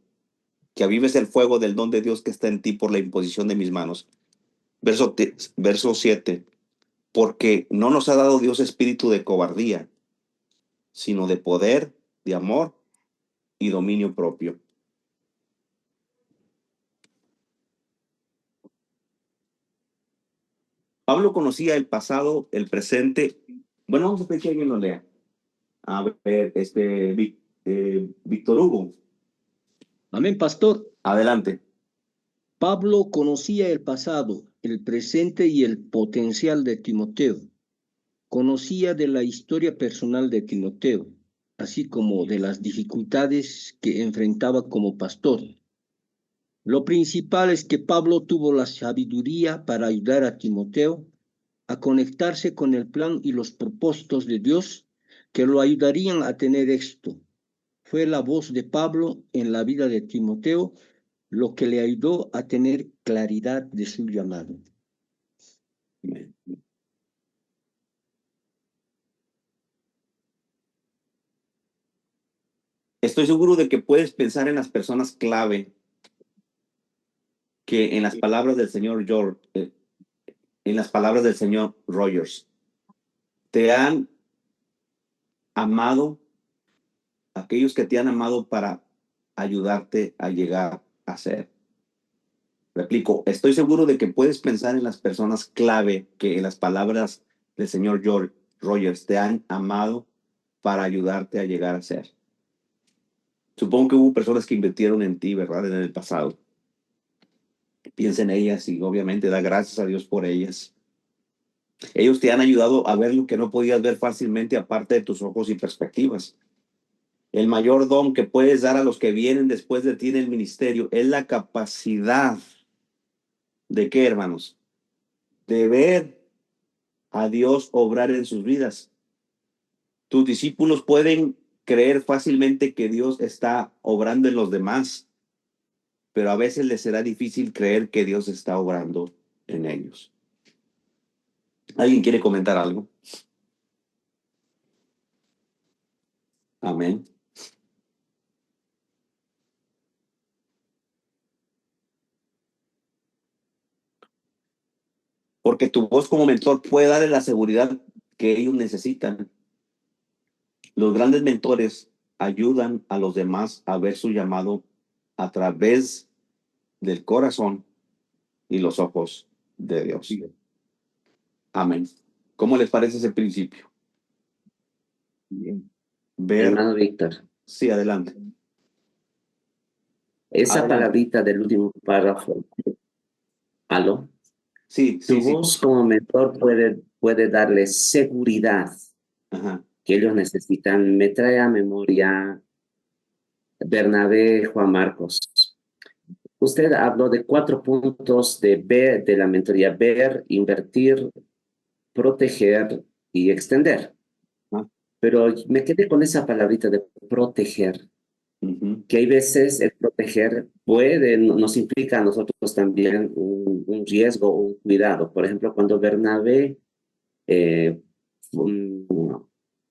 que avives el fuego del don de Dios que está en ti por la imposición de mis manos. Verso 7. Porque no nos ha dado Dios espíritu de cobardía, sino de poder, de amor y dominio propio. Pablo conocía el pasado, el presente. Bueno, vamos a pedir que alguien lo lea. A ver, Víctor Hugo. Amén, pastor. Adelante. Pablo conocía el pasado, el presente y el potencial de Timoteo. Conocía de la historia personal de Timoteo, así como de las dificultades que enfrentaba como pastor. Lo principal es que Pablo tuvo la sabiduría para ayudar a Timoteo a conectarse con el plan y los propósitos de Dios que lo ayudarían a tener éxito. Fue la voz de Pablo en la vida de Timoteo lo que le ayudó a tener claridad de su llamado. Estoy seguro de que puedes pensar en las personas clave que en las palabras del señor Rogers, te han amado, aquellos que te han amado para ayudarte a llegar a ser. Replico, estoy seguro de que puedes pensar en las personas clave que en las palabras del señor Rogers te han amado para ayudarte a llegar a ser. Supongo que hubo personas que invirtieron en ti, ¿verdad? En el pasado. Piensa en ellas y obviamente da gracias a Dios por ellas. Ellos te han ayudado a ver lo que no podías ver fácilmente aparte de tus ojos y perspectivas. El mayor don que puedes dar a los que vienen después de ti en el ministerio es la capacidad ¿de qué, hermanos? De ver a Dios obrar en sus vidas. Tus discípulos pueden creer fácilmente que Dios está obrando en los demás, pero a veces les será difícil creer que Dios está obrando en ellos. ¿Alguien quiere comentar algo? Amén. Porque tu voz como mentor puede darle la seguridad que ellos necesitan. Los grandes mentores ayudan a los demás a ver su llamado a través del corazón y los ojos de Dios. Amén. ¿Cómo les parece ese principio? Bien. Ver. Hermano Víctor, Sí, adelante. esa Adelante. palabrita del último párrafo, ¿aló? Sí, Tu sí, sí. voz como mentor puede darle seguridad Ajá. que ellos necesitan. Me trae a memoria Bernabé, Juan Marcos. Usted habló de 4 puntos de la mentoría: ver, invertir, proteger y extender. Pero me quedé con esa palabrita de proteger, que hay veces el proteger nos implica a nosotros también un riesgo, un cuidado. Por ejemplo, cuando Bernabé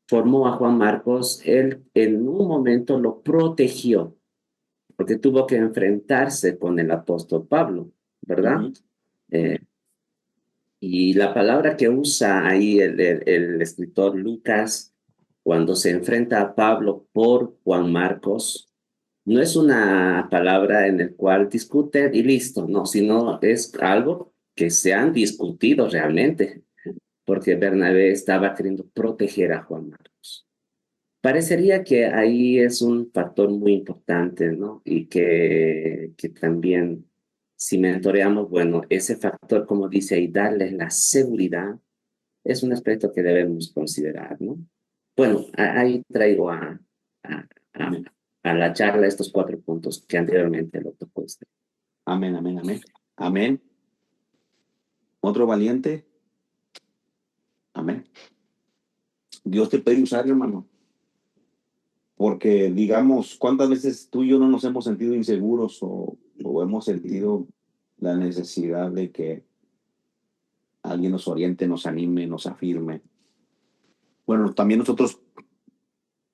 formó a Juan Marcos, él en un momento lo protegió, porque tuvo que enfrentarse con el apóstol Pablo, ¿verdad? Y la palabra que usa ahí el escritor Lucas cuando se enfrenta a Pablo por Juan Marcos, no es una palabra en la cual discuten y listo, no, sino es algo que se han discutido realmente, porque Bernabé estaba queriendo proteger a Juan Marcos. Parecería que ahí es un factor muy importante, ¿no? Y que también, si mentoreamos, bueno, ese factor, como dice ahí, darles la seguridad, es un aspecto que debemos considerar, ¿no? Bueno, ahí traigo a la charla estos 4 puntos que anteriormente lo tocó usted. Amén, amén, amén. Amén. ¿Otro valiente? Amén. Dios te puede usar, hermano. Porque, digamos, ¿cuántas veces tú y yo no nos hemos sentido inseguros o hemos sentido la necesidad de que alguien nos oriente, nos anime, nos afirme? Bueno, también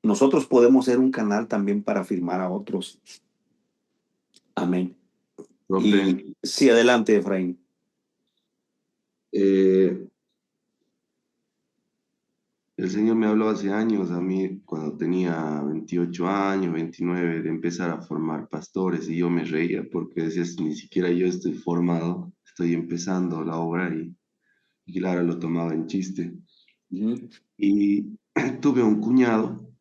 nosotros podemos ser un canal también para afirmar a otros. Amén. Y sí, adelante, Efraín. El Señor me habló hace años a mí, cuando tenía 28 años, 29, de empezar a formar pastores, y yo me reía porque decía, ni siquiera yo estoy formado, estoy empezando la obra, y claro, lo tomaba en chiste. Y tuve un cuñado,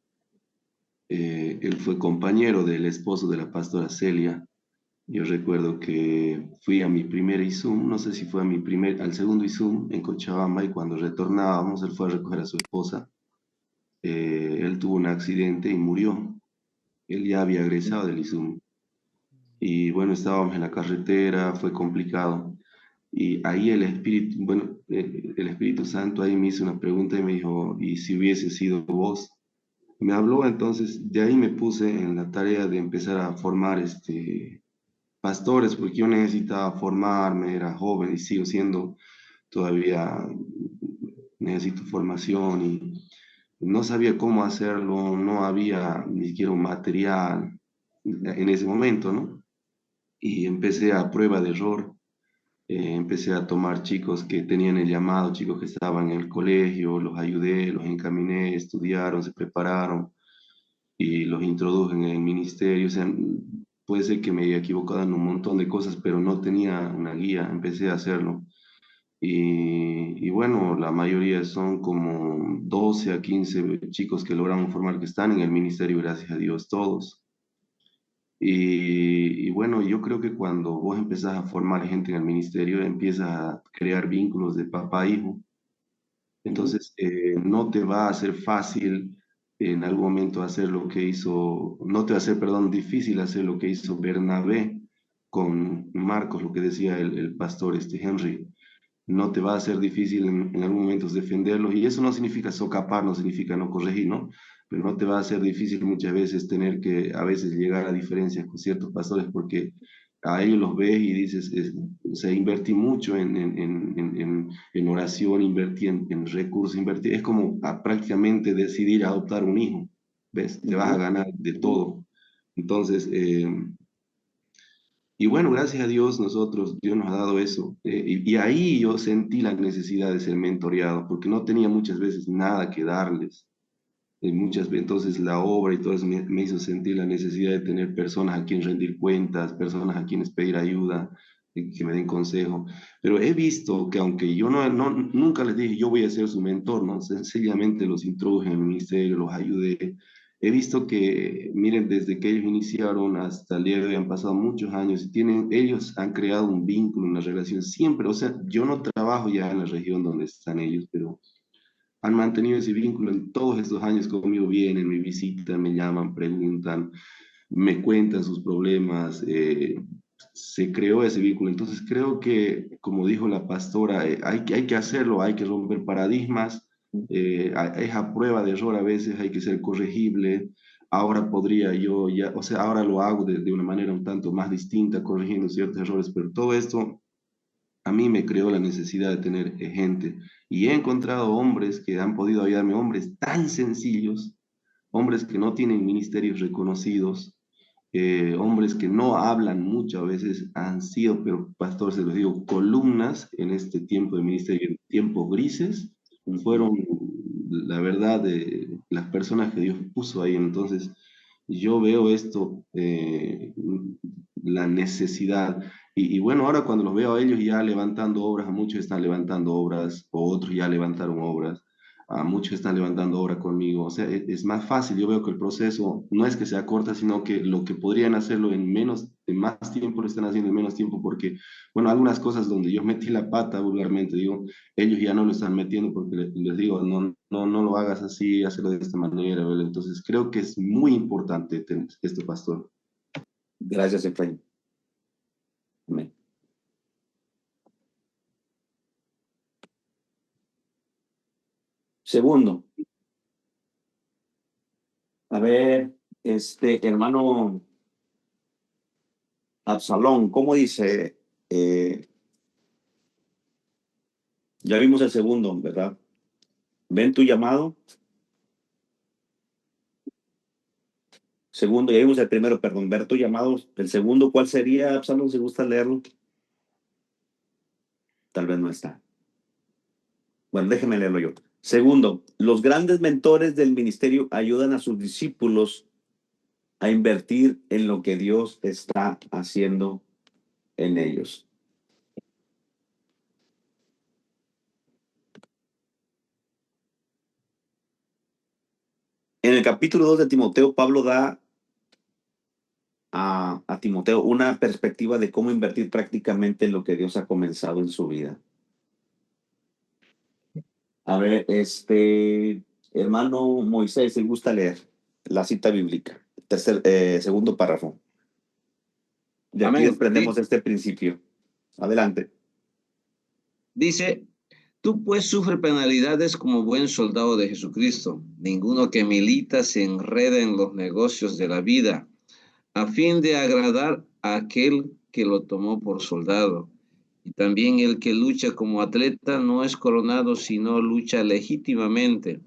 él fue compañero del esposo de la pastora Celia. Yo recuerdo que fui a mi primer ISUM, no sé si fue al segundo ISUM en Cochabamba, y cuando retornábamos, él fue a recoger a su esposa. Él tuvo un accidente y murió. Él ya había egresado del ISUM. Y bueno, estábamos en la carretera, fue complicado. Y ahí el Espíritu Santo ahí me hizo una pregunta y me dijo, ¿y si hubiese sido vos? Me habló, entonces de ahí me puse en la tarea de empezar a formar pastores, porque yo necesitaba formarme, era joven y sigo siendo todavía, necesito formación, y no sabía cómo hacerlo, no había ni siquiera un material en ese momento, ¿no? Y empecé a prueba de error, empecé a tomar chicos que tenían el llamado, chicos que estaban en el colegio, los ayudé, los encaminé, estudiaron, se prepararon y los introduje en el ministerio. O sea, puede ser que me haya equivocado en un montón de cosas, pero no tenía una guía, empecé a hacerlo. Y bueno, la mayoría son como 12 a 15 chicos que logramos formar, que están en el ministerio, gracias a Dios, todos. Y bueno, yo creo que cuando vos empezás a formar gente en el ministerio, empiezas a crear vínculos de papá a hijo. Entonces, no te va a ser fácil en algún momento hacer lo que hizo, no te va a ser, perdón, difícil hacer lo que hizo Bernabé con Marcos, lo que decía el pastor Henry. No te va a ser difícil en algún momento defenderlos, y eso no significa socapar, no significa no corregir, ¿no? Pero no te va a ser difícil muchas veces tener que a veces llegar a diferencias con ciertos pastores, porque a ellos los ves y dices, o sea, invertí mucho en oración, invertí en recursos, invertí, es como prácticamente decidir adoptar un hijo, ¿ves? Te vas a ganar de todo. Entonces, y bueno, gracias a Dios, Dios nos ha dado eso. Y ahí yo sentí la necesidad de ser mentoreado, porque no tenía muchas veces nada que darles. muchas veces, entonces la obra y todo eso me hizo sentir la necesidad de tener personas a quienes rendir cuentas, personas a quienes pedir ayuda, que me den consejo. Pero he visto que aunque yo nunca les dije yo voy a ser su mentor, ¿no? Sencillamente los introduje en el ministerio, los ayudé. He visto que, miren, desde que ellos iniciaron hasta el día de hoy han pasado muchos años y ellos han creado un vínculo, una relación siempre. O sea, yo no trabajo ya en la región donde están ellos, pero han mantenido ese vínculo en todos estos años conmigo, vienen, me visitan, me llaman, preguntan, me cuentan sus problemas, se creó ese vínculo. Entonces creo que, como dijo la pastora, hay que hacerlo, hay que romper paradigmas, es a prueba de error a veces, hay que ser corregible. Ahora podría yo ya, o sea, ahora lo hago de una manera un tanto más distinta, corrigiendo ciertos errores, pero todo esto a mí me creó la necesidad de tener gente. Y he encontrado hombres que han podido ayudarme, hombres tan sencillos, hombres que no tienen ministerios reconocidos, hombres que no hablan mucho, a veces han sido, pero pastor, se los digo, columnas en este tiempo de ministerio, en tiempos grises, fueron la verdad de las personas que Dios puso ahí. Entonces, yo veo esto, la necesidad. Y bueno, ahora cuando los veo a ellos ya levantando obras, a muchos están levantando obras, o otros ya levantaron obras, a muchos están levantando obra conmigo. O sea, es más fácil. Yo veo que el proceso no es que sea corta, sino que lo que podrían hacerlo en más tiempo lo están haciendo en menos tiempo, porque, bueno, algunas cosas donde yo metí la pata vulgarmente, digo, ellos ya no lo están metiendo porque les digo, no lo hagas así, hazlo de esta manera, ¿verdad? Entonces, creo que es muy importante esto, pastor. Gracias, Efraín. Amén. Segundo, a ver, hermano Absalón, ¿cómo dice? Ya vimos el segundo, ¿verdad? Ven tu llamado. Segundo, ya vimos el primero, perdón, ver tu llamado. El segundo, ¿cuál sería, Absalón, si gusta leerlo? Tal vez no está. Bueno, déjeme leerlo yo. Segundo, los grandes mentores del ministerio ayudan a sus discípulos a invertir en lo que Dios está haciendo en ellos. En el capítulo 2 de Timoteo, Pablo da a Timoteo una perspectiva de cómo invertir prácticamente en lo que Dios ha comenzado en su vida. A ver, hermano Moisés, ¿le gusta leer la cita bíblica? Segundo párrafo. De aquí Amén. desprendemos este principio. Adelante. Dice, tú pues sufre penalidades como buen soldado de Jesucristo. Ninguno que milita se enreda en los negocios de la vida, a fin de agradar a aquel que lo tomó por soldado. Y también el que lucha como atleta no es coronado, sino lucha legítimamente.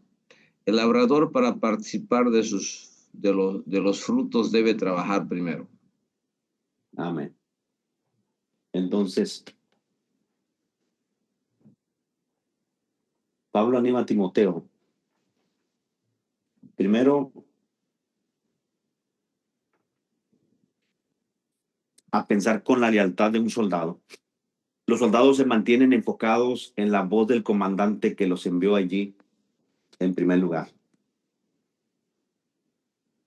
El labrador, para participar de los frutos, debe trabajar primero. Amén. Entonces, Pablo anima a Timoteo. Primero, a pensar con la lealtad de un soldado. Los soldados se mantienen enfocados en la voz del comandante que los envió allí, en primer lugar.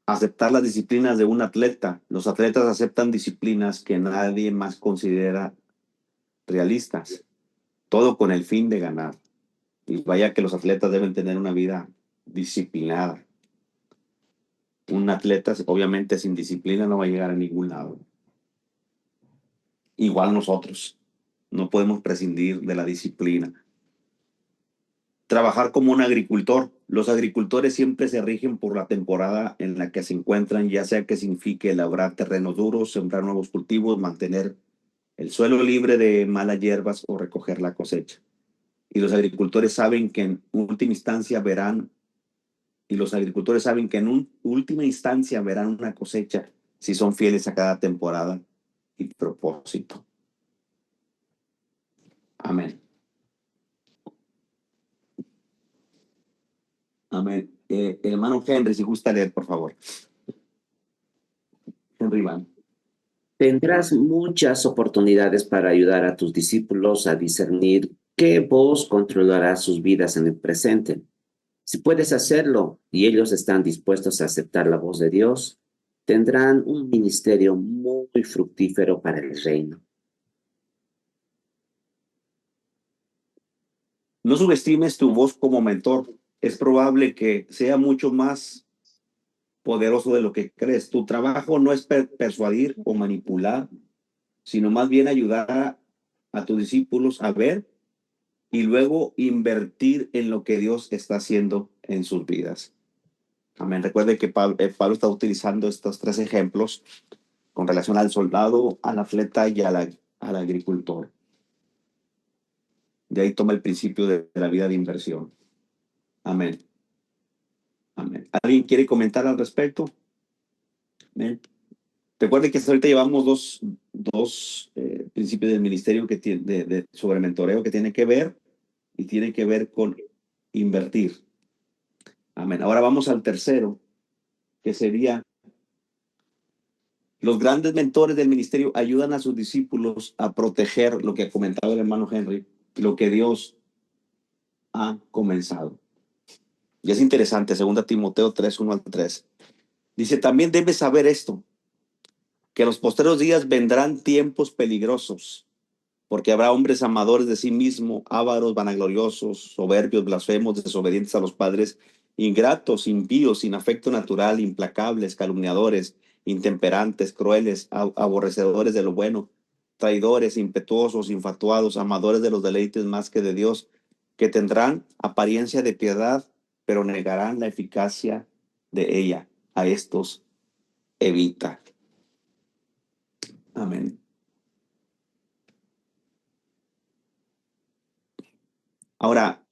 Aceptar las disciplinas de un atleta. Los atletas aceptan disciplinas que nadie más considera realistas. Todo con el fin de ganar. Y vaya que los atletas deben tener una vida disciplinada. Un atleta, obviamente, sin disciplina no va a llegar a ningún lado. Igual nosotros. No podemos prescindir de la disciplina. Trabajar como un agricultor. Los agricultores siempre se rigen por la temporada en la que se encuentran, ya sea que signifique labrar terrenos duros, sembrar nuevos cultivos, mantener el suelo libre de malas hierbas o recoger la cosecha. Y los agricultores saben que en última instancia verán una cosecha si son fieles a cada temporada y propósito. Amén. Amén. El hermano Henry, si gusta leer, por favor. Henry Van. Tendrás muchas oportunidades para ayudar a tus discípulos a discernir qué voz controlará sus vidas en el presente. Si puedes hacerlo y ellos están dispuestos a aceptar la voz de Dios, tendrán un ministerio muy fructífero para el reino. No subestimes tu voz como mentor. Es probable que sea mucho más poderoso de lo que crees. Tu trabajo no es persuadir o manipular, sino más bien ayudar a tus discípulos a ver y luego invertir en lo que Dios está haciendo en sus vidas. Amén. Recuerde que Pablo está utilizando estos 3 ejemplos con relación al soldado, al atleta y al agricultor. De ahí toma el principio de la vida de inversión. Amén. Amén. ¿Alguien quiere comentar al respecto? Amén. Recuerde que hasta ahorita llevamos dos principios del ministerio que tiene, sobre mentoreo que tienen que ver y tiene que ver con invertir. Amén. Ahora vamos al tercero, que sería: los grandes mentores del ministerio ayudan a sus discípulos a proteger lo que ha comentado el hermano Henry, lo que Dios ha comenzado. Y es interesante, 2 Timoteo 3, 1 al 3. Dice: también debes saber esto, que en los postreros días vendrán tiempos peligrosos, porque habrá hombres amadores de sí mismos, ávaros, vanagloriosos, soberbios, blasfemos, desobedientes a los padres, ingratos, impíos, sin afecto natural, implacables, calumniadores, intemperantes, crueles, aborrecedores de lo bueno, traidores, impetuosos, infatuados, amadores de los deleites más que de Dios, que tendrán apariencia de piedad, pero negarán la eficacia de ella. A estos evita. Amén. Ahora,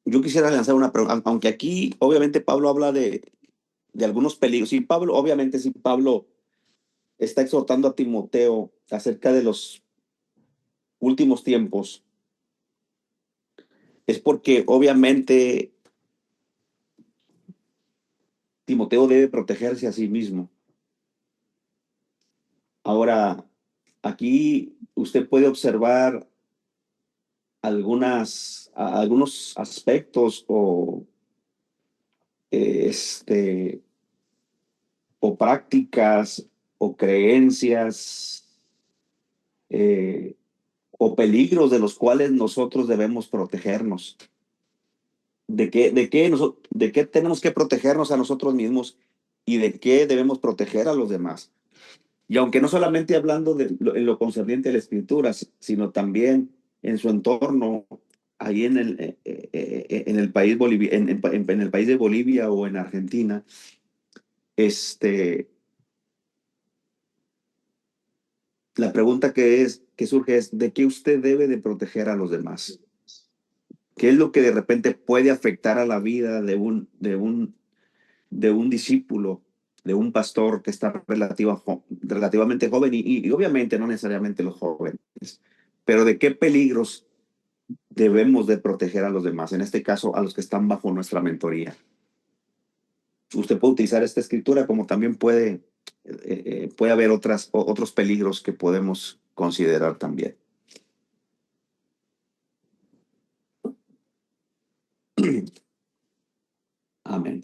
yo quisiera lanzar una pregunta, aunque aquí obviamente Pablo habla de algunos peligros. Sí, Pablo está exhortando a Timoteo acerca de los últimos tiempos, es porque obviamente Timoteo debe protegerse a sí mismo. Ahora, aquí usted puede observar algunos aspectos o prácticas o creencias o peligros de los cuales nosotros debemos protegernos. ¿De qué tenemos que protegernos a nosotros mismos y de qué debemos proteger a los demás? Y aunque no solamente hablando en lo concerniente a la escritura, sino también en su entorno, ahí en el país en el país de Bolivia o en Argentina, la pregunta que surge es: ¿de qué usted debe de proteger a los demás? ¿Qué es lo que de repente puede afectar a la vida de un discípulo, de un pastor que está relativamente joven y obviamente no necesariamente los jóvenes, pero de qué peligros debemos de proteger a los demás, en este caso a los que están bajo nuestra mentoría? Usted puede utilizar esta escritura, como también puede haber otros peligros que podemos considerar también. Amén.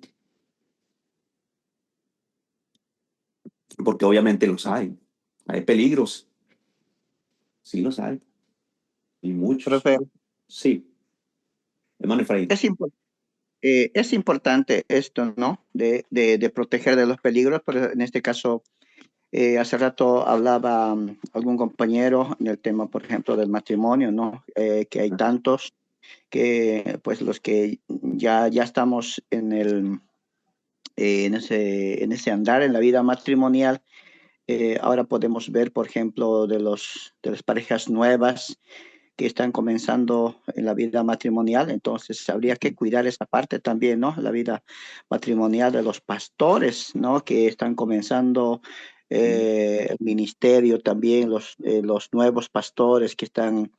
Porque obviamente los hay. Hay peligros. Sí los hay. Y muchos. Profe, Sí. Hermano Efraín. es importante esto, ¿no? De proteger de los peligros, pero en este caso, hace rato hablaba algún compañero en el tema, por ejemplo, del matrimonio, ¿no? Que hay tantos que, pues, los que ya estamos en ese andar en la vida matrimonial. Ahora podemos ver, por ejemplo, de las parejas nuevas que están comenzando en la vida matrimonial. Entonces habría que cuidar esa parte también, ¿no? La vida matrimonial de los pastores, ¿no? Que están comenzando el ministerio también, los nuevos pastores que están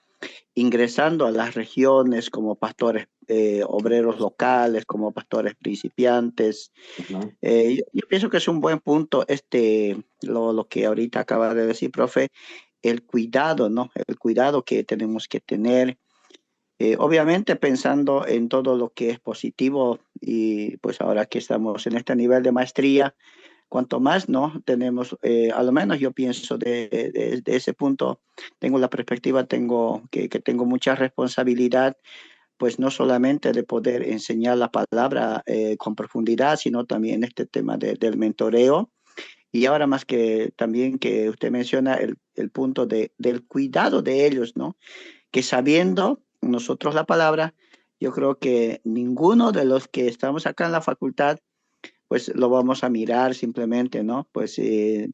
ingresando a las regiones como pastores obreros locales, como pastores principiantes. Yo pienso que es un buen punto lo que ahorita acaba de decir, profe, el cuidado, ¿no? El cuidado que tenemos que tener. Obviamente pensando en todo lo que es positivo y pues ahora que estamos en este nivel de maestría, cuanto más no tenemos, a lo menos yo pienso de ese punto, tengo la perspectiva, que tengo mucha responsabilidad, pues no solamente de poder enseñar la palabra con profundidad, sino también este tema del mentoreo. Y ahora más que también que usted menciona el punto del cuidado de ellos, ¿no? Que sabiendo nosotros la palabra, yo creo que ninguno de los que estamos acá en la facultad pues lo vamos a mirar simplemente, ¿no? Pues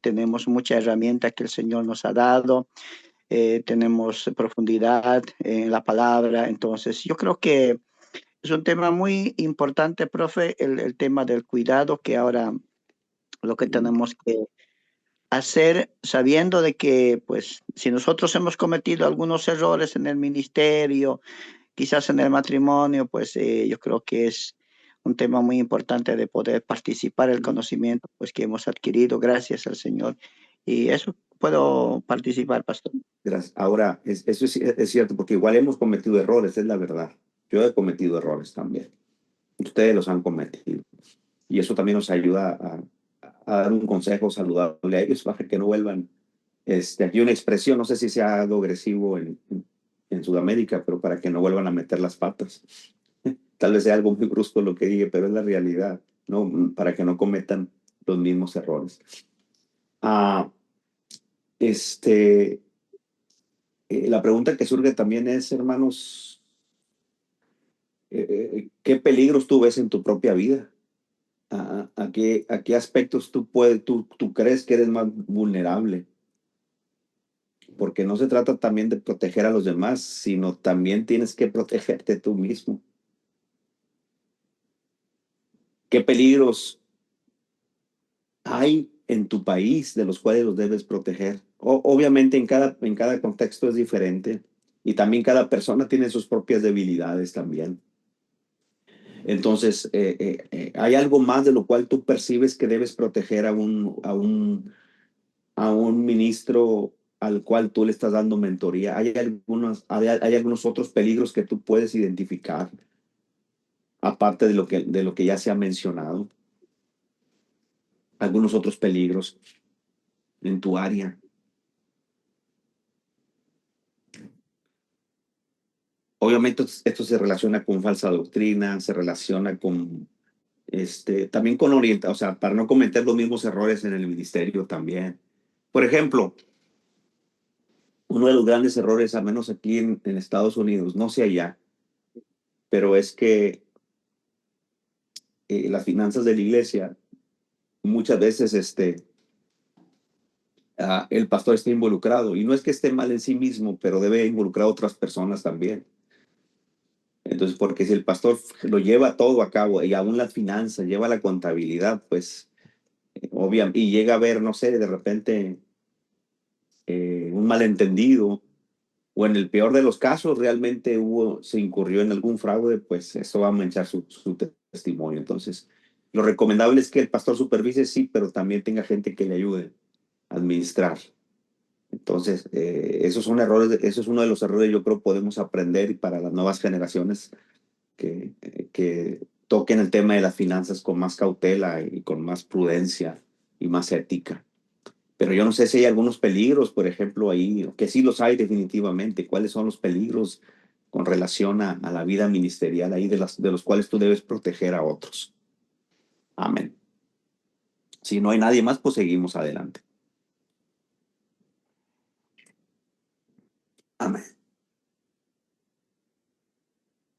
tenemos mucha herramienta que el Señor nos ha dado, tenemos profundidad en la palabra, entonces yo creo que es un tema muy importante, profe, el tema del cuidado, que ahora lo que tenemos que hacer sabiendo de que, pues, si nosotros hemos cometido algunos errores en el ministerio, quizás en el matrimonio, pues yo creo que es un tema muy importante de poder participar el conocimiento pues que hemos adquirido gracias al Señor. Y eso puedo participar, pastor. Gracias. Ahora, eso es cierto, porque igual hemos cometido errores, es la verdad. Yo he cometido errores también. Ustedes los han cometido. Y eso también nos ayuda a dar un consejo saludable a ellos para que no vuelvan. Aquí una expresión, no sé si sea algo agresivo en Sudamérica, pero para que no vuelvan a meter las patas. Tal vez sea algo muy brusco lo que dije, pero es la realidad, ¿no? Para que no cometan los mismos errores. La pregunta que surge también es, hermanos, ¿qué peligros tú ves en tu propia vida? ¿A qué aspectos tú crees que eres más vulnerable? Porque no se trata también de proteger a los demás, sino también tienes que protegerte tú mismo. ¿Qué peligros hay en tu país de los cuales los debes proteger? Obviamente en cada contexto es diferente y también cada persona tiene sus propias debilidades también. Entonces, ¿hay algo más de lo cual tú percibes que debes proteger a un ministro al cual tú le estás dando mentoría? ¿Hay algunos otros peligros que tú puedes identificar, aparte de lo que ya se ha mencionado? ¿Algunos otros peligros en tu área? Obviamente esto se relaciona con falsa doctrina, se relaciona con también con orientación, o sea, para no cometer los mismos errores en el ministerio también. Por ejemplo, uno de los grandes errores, al menos aquí en Estados Unidos, no sé allá, pero es que las finanzas de la iglesia, muchas veces el pastor está involucrado, y no es que esté mal en sí mismo, pero debe involucrar a otras personas también. Entonces, porque si el pastor lo lleva todo a cabo, y aún las finanzas, lleva la contabilidad, pues, obviamente, y llega a ver, no sé, de repente un malentendido, o en el peor de los casos realmente se incurrió en algún fraude, pues eso va a manchar su testimonio. Entonces, lo recomendable es que el pastor supervise, sí, pero también tenga gente que le ayude a administrar. Entonces, esos son errores, eso es uno de los errores yo creo podemos aprender, y para las nuevas generaciones que toquen el tema de las finanzas con más cautela y con más prudencia y más ética. Pero yo no sé si hay algunos peligros, por ejemplo, ahí, que sí los hay definitivamente. ¿Cuáles son los peligros con relación a la vida ministerial ahí de los cuales tú debes proteger a otros? Amén. Si no hay nadie más, pues seguimos adelante. Amén.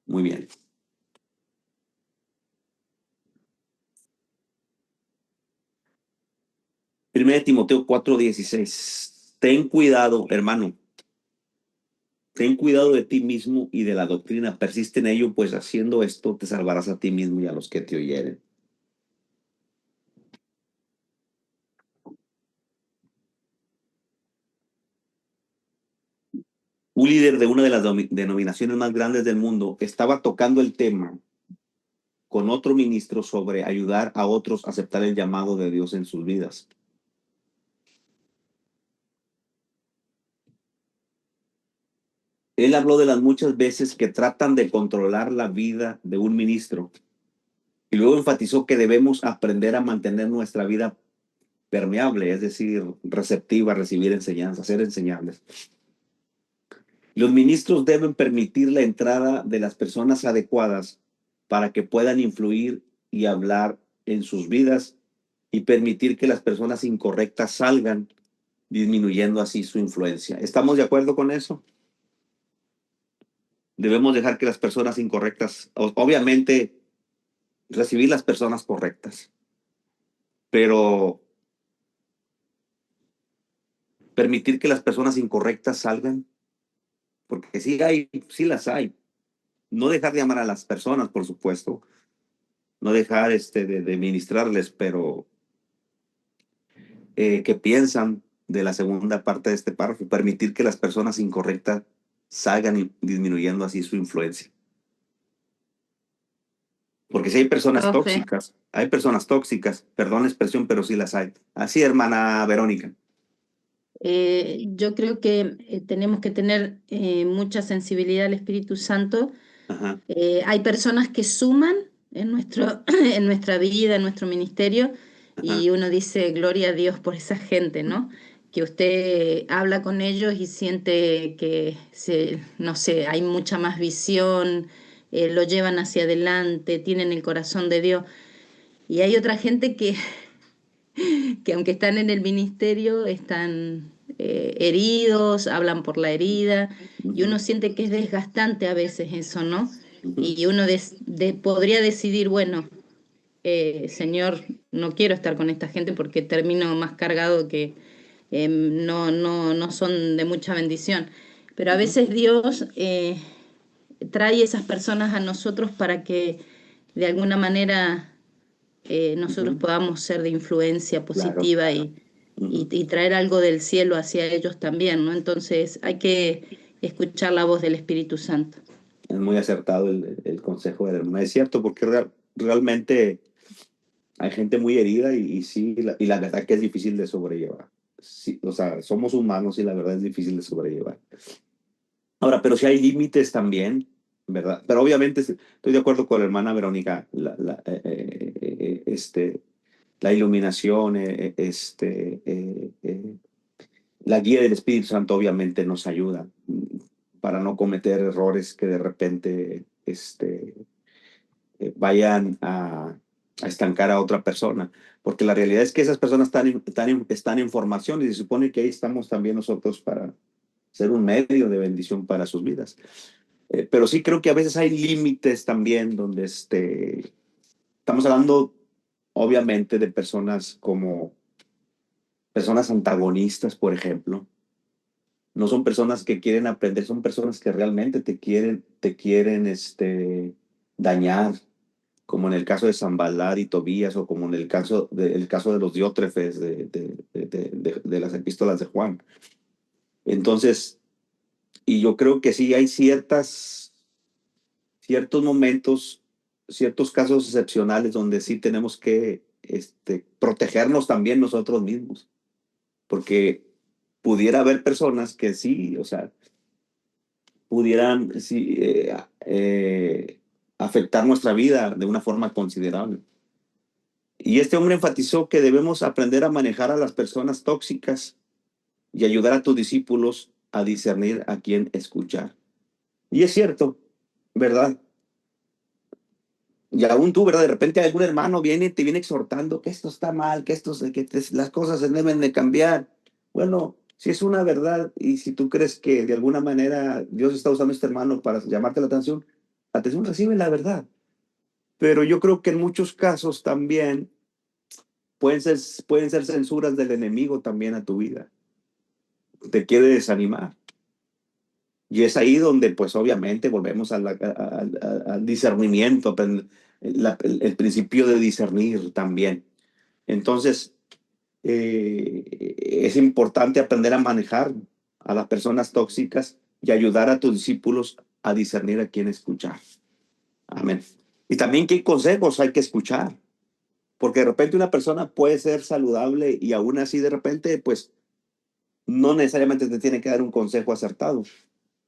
Muy bien. Primera de Timoteo 4:16. Ten cuidado, hermano. Ten cuidado de ti mismo y de la doctrina. Persiste en ello, pues haciendo esto te salvarás a ti mismo y a los que te oyeren. un líder de una de las denominaciones más grandes del mundo estaba tocando el tema con otro ministro sobre ayudar a otros a aceptar el llamado de Dios en sus vidas. Él habló de las muchas veces que tratan de controlar la vida de un ministro y luego enfatizó que debemos aprender a mantener nuestra vida permeable, es decir, receptiva a recibir enseñanza, ser enseñables. Los ministros deben permitir la entrada de las personas adecuadas para que puedan influir y hablar en sus vidas y permitir que las personas incorrectas salgan, disminuyendo así su influencia. ¿Estamos de acuerdo con eso? Debemos dejar que las personas incorrectas, obviamente, recibir las personas correctas, pero permitir que las personas incorrectas salgan, porque sí las hay. No dejar de amar a las personas, por supuesto, no dejar de ministrarles, pero que piensan de la segunda parte de este párrafo, permitir que las personas incorrectas salgan y disminuyendo así su influencia. Porque si hay personas tóxicas, perdón la expresión, pero sí las hay. Así, hermana Verónica. Yo creo que tenemos que tener mucha sensibilidad al Espíritu Santo. Ajá. Hay personas que suman en nuestra vida, en nuestro ministerio, y uno dice, gloria a Dios por esa gente, ¿no? Que usted habla con ellos y siente que, no sé, hay mucha más visión, lo llevan hacia adelante, tienen el corazón de Dios. Y hay otra gente que aunque están en el ministerio, están heridos, hablan por la herida, y uno siente que es desgastante a veces eso, ¿no? Y uno podría decidir, bueno, Señor, no quiero estar con esta gente porque termino más cargado que no son de mucha bendición. Pero a veces Dios trae esas personas a nosotros para que de alguna manera nosotros podamos ser de influencia positiva, claro, y traer algo del cielo hacia ellos también, ¿no? Entonces hay que escuchar la voz del Espíritu Santo. Es muy acertado el consejo de la hermana. Es cierto, porque realmente hay gente muy herida y sí, y la verdad que es difícil de sobrellevar. Sí, o sea, somos humanos y la verdad es difícil de sobrellevar. Ahora, pero sí hay límites también, ¿verdad? Pero obviamente estoy de acuerdo con la hermana Verónica, la iluminación, la guía del Espíritu Santo obviamente nos ayuda para no cometer errores que de repente vayan a estancar a otra persona, porque la realidad es que esas personas están en formación y se supone que ahí estamos también nosotros para ser un medio de bendición para sus vidas. Pero sí creo que a veces hay límites también donde estamos hablando obviamente de personas como personas antagonistas, por ejemplo. No son personas que quieren aprender, son personas que realmente te quieren dañar, como en el caso de Sanballat y Tobías, o como en el caso de los diótrefes de las epístolas de Juan. Entonces, y yo creo que sí hay ciertos momentos, ciertos casos excepcionales donde sí tenemos que protegernos también nosotros mismos, porque pudiera haber personas que sí, o sea, pudieran afectar nuestra vida de una forma considerable. Y este hombre enfatizó que debemos aprender a manejar a las personas tóxicas y ayudar a tus discípulos a discernir a quién escuchar. Y es cierto, ¿verdad? Y aún tú, ¿verdad? De repente algún hermano te viene exhortando que esto está mal, que las cosas se deben de cambiar. Bueno, si es una verdad y si tú crees que de alguna manera Dios está usando a este hermano para llamarte la atención, recibe la verdad. Pero yo creo que en muchos casos también pueden ser censuras del enemigo también a tu vida. Te quiere desanimar. Y es ahí donde, pues obviamente, volvemos al discernimiento, el principio de discernir también. Entonces, es importante aprender a manejar a las personas tóxicas y ayudar a tus discípulos a discernir a quién escuchar. Amén. Y también qué consejos hay que escuchar, porque de repente una persona puede ser saludable y aún así de repente, pues, no necesariamente te tiene que dar un consejo acertado.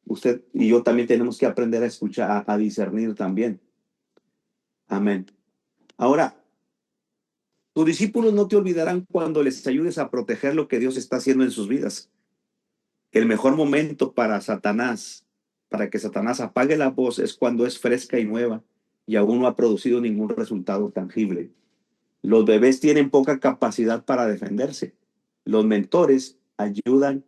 Usted y yo también tenemos que aprender a escuchar, a discernir también. Amén. Ahora, tus discípulos no te olvidarán cuando les ayudes a proteger lo que Dios está haciendo en sus vidas. El mejor momento para que Satanás apague la voz es cuando es fresca y nueva y aún no ha producido ningún resultado tangible. Los bebés tienen poca capacidad para defenderse. Los mentores ayudan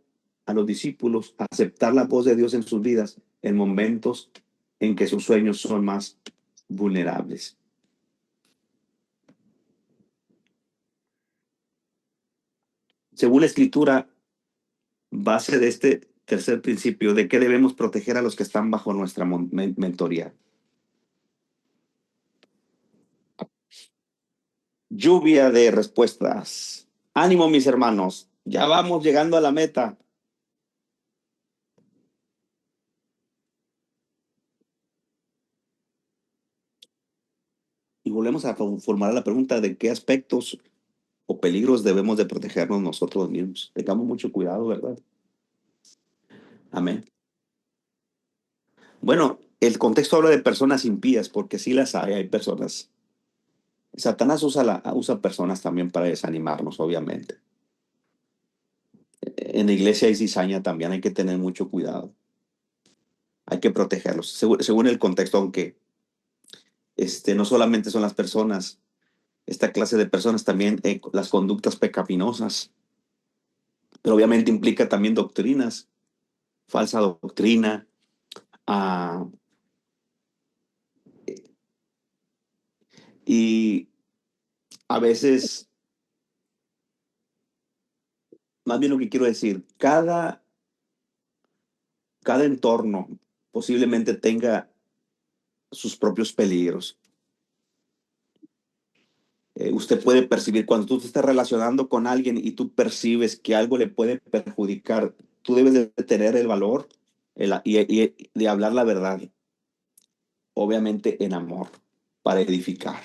a los discípulos a aceptar la voz de Dios en sus vidas en momentos en que sus sueños son más vulnerables. Según la Escritura, base de este tercer principio, ¿de qué debemos proteger a los que están bajo nuestra mentoría? Lluvia de respuestas. Ánimo, mis hermanos. Ya vamos llegando a la meta. Y volvemos a formular la pregunta de qué aspectos o peligros debemos de protegernos nosotros mismos. Tengamos mucho cuidado, ¿verdad? Amén. Bueno, el contexto habla de personas impías, porque sí las hay personas. Satanás usa personas también para desanimarnos, obviamente. En la iglesia hay cizaña también, hay que tener mucho cuidado. Hay que protegerlos, según el contexto, aunque no solamente son las personas, esta clase de personas también, las conductas pecaminosas, pero obviamente implica también doctrinas, falsa doctrina, y a veces, más bien lo que quiero decir, cada entorno posiblemente tenga sus propios peligros. Usted puede percibir, cuando tú te estás relacionando con alguien y tú percibes que algo le puede perjudicar, tú debes de tener el valor y de hablar la verdad, obviamente en amor, para edificar.